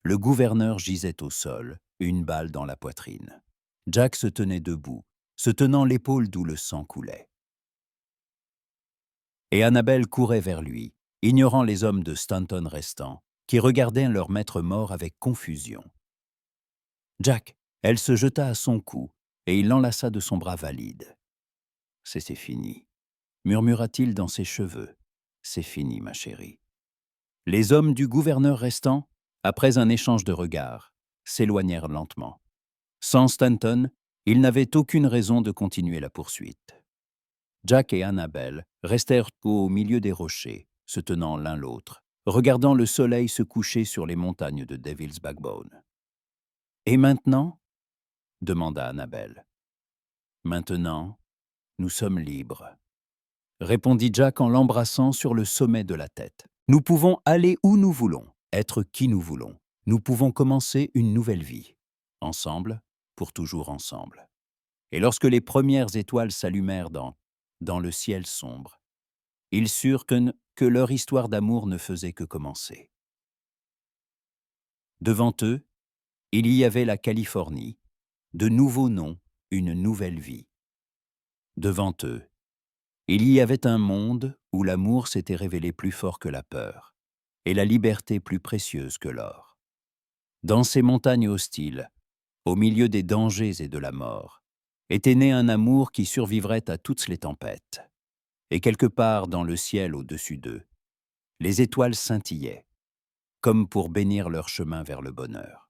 le gouverneur gisait au sol, une balle dans la poitrine. Jack se tenait debout, se tenant l'épaule d'où le sang coulait. Et Annabelle courait vers lui, ignorant les hommes de Stanton restants, qui regardaient leur maître mort avec confusion. Jack, elle se jeta à son cou, et il l'enlaça de son bras valide. « C'est fini », murmura-t-il dans ses cheveux. « C'est fini, ma chérie. » Les hommes du gouverneur restants, après un échange de regards, s'éloignèrent lentement. Sans Stanton, ils n'avaient aucune raison de continuer la poursuite. Jack et Annabelle restèrent au milieu des rochers, se tenant l'un l'autre, regardant le soleil se coucher sur les montagnes de Devil's Backbone. « Et maintenant » demanda Annabelle. « Maintenant, nous sommes libres, » répondit Jack en l'embrassant sur le sommet de la tête. « Nous pouvons aller où nous voulons, être qui nous voulons. Nous pouvons commencer une nouvelle vie. Ensemble, pour toujours ensemble. » Et lorsque les premières étoiles s'allumèrent dans le ciel sombre, ils surent que leur histoire d'amour ne faisait que commencer. Devant eux, il y avait la Californie, de nouveaux noms, une nouvelle vie. Devant eux, il y avait un monde où l'amour s'était révélé plus fort que la peur, et la liberté plus précieuse que l'or. Dans ces montagnes hostiles, au milieu des dangers et de la mort, était né un amour qui survivrait à toutes les tempêtes. Et quelque part dans le ciel au-dessus d'eux, les étoiles scintillaient, comme pour bénir leur chemin vers le bonheur.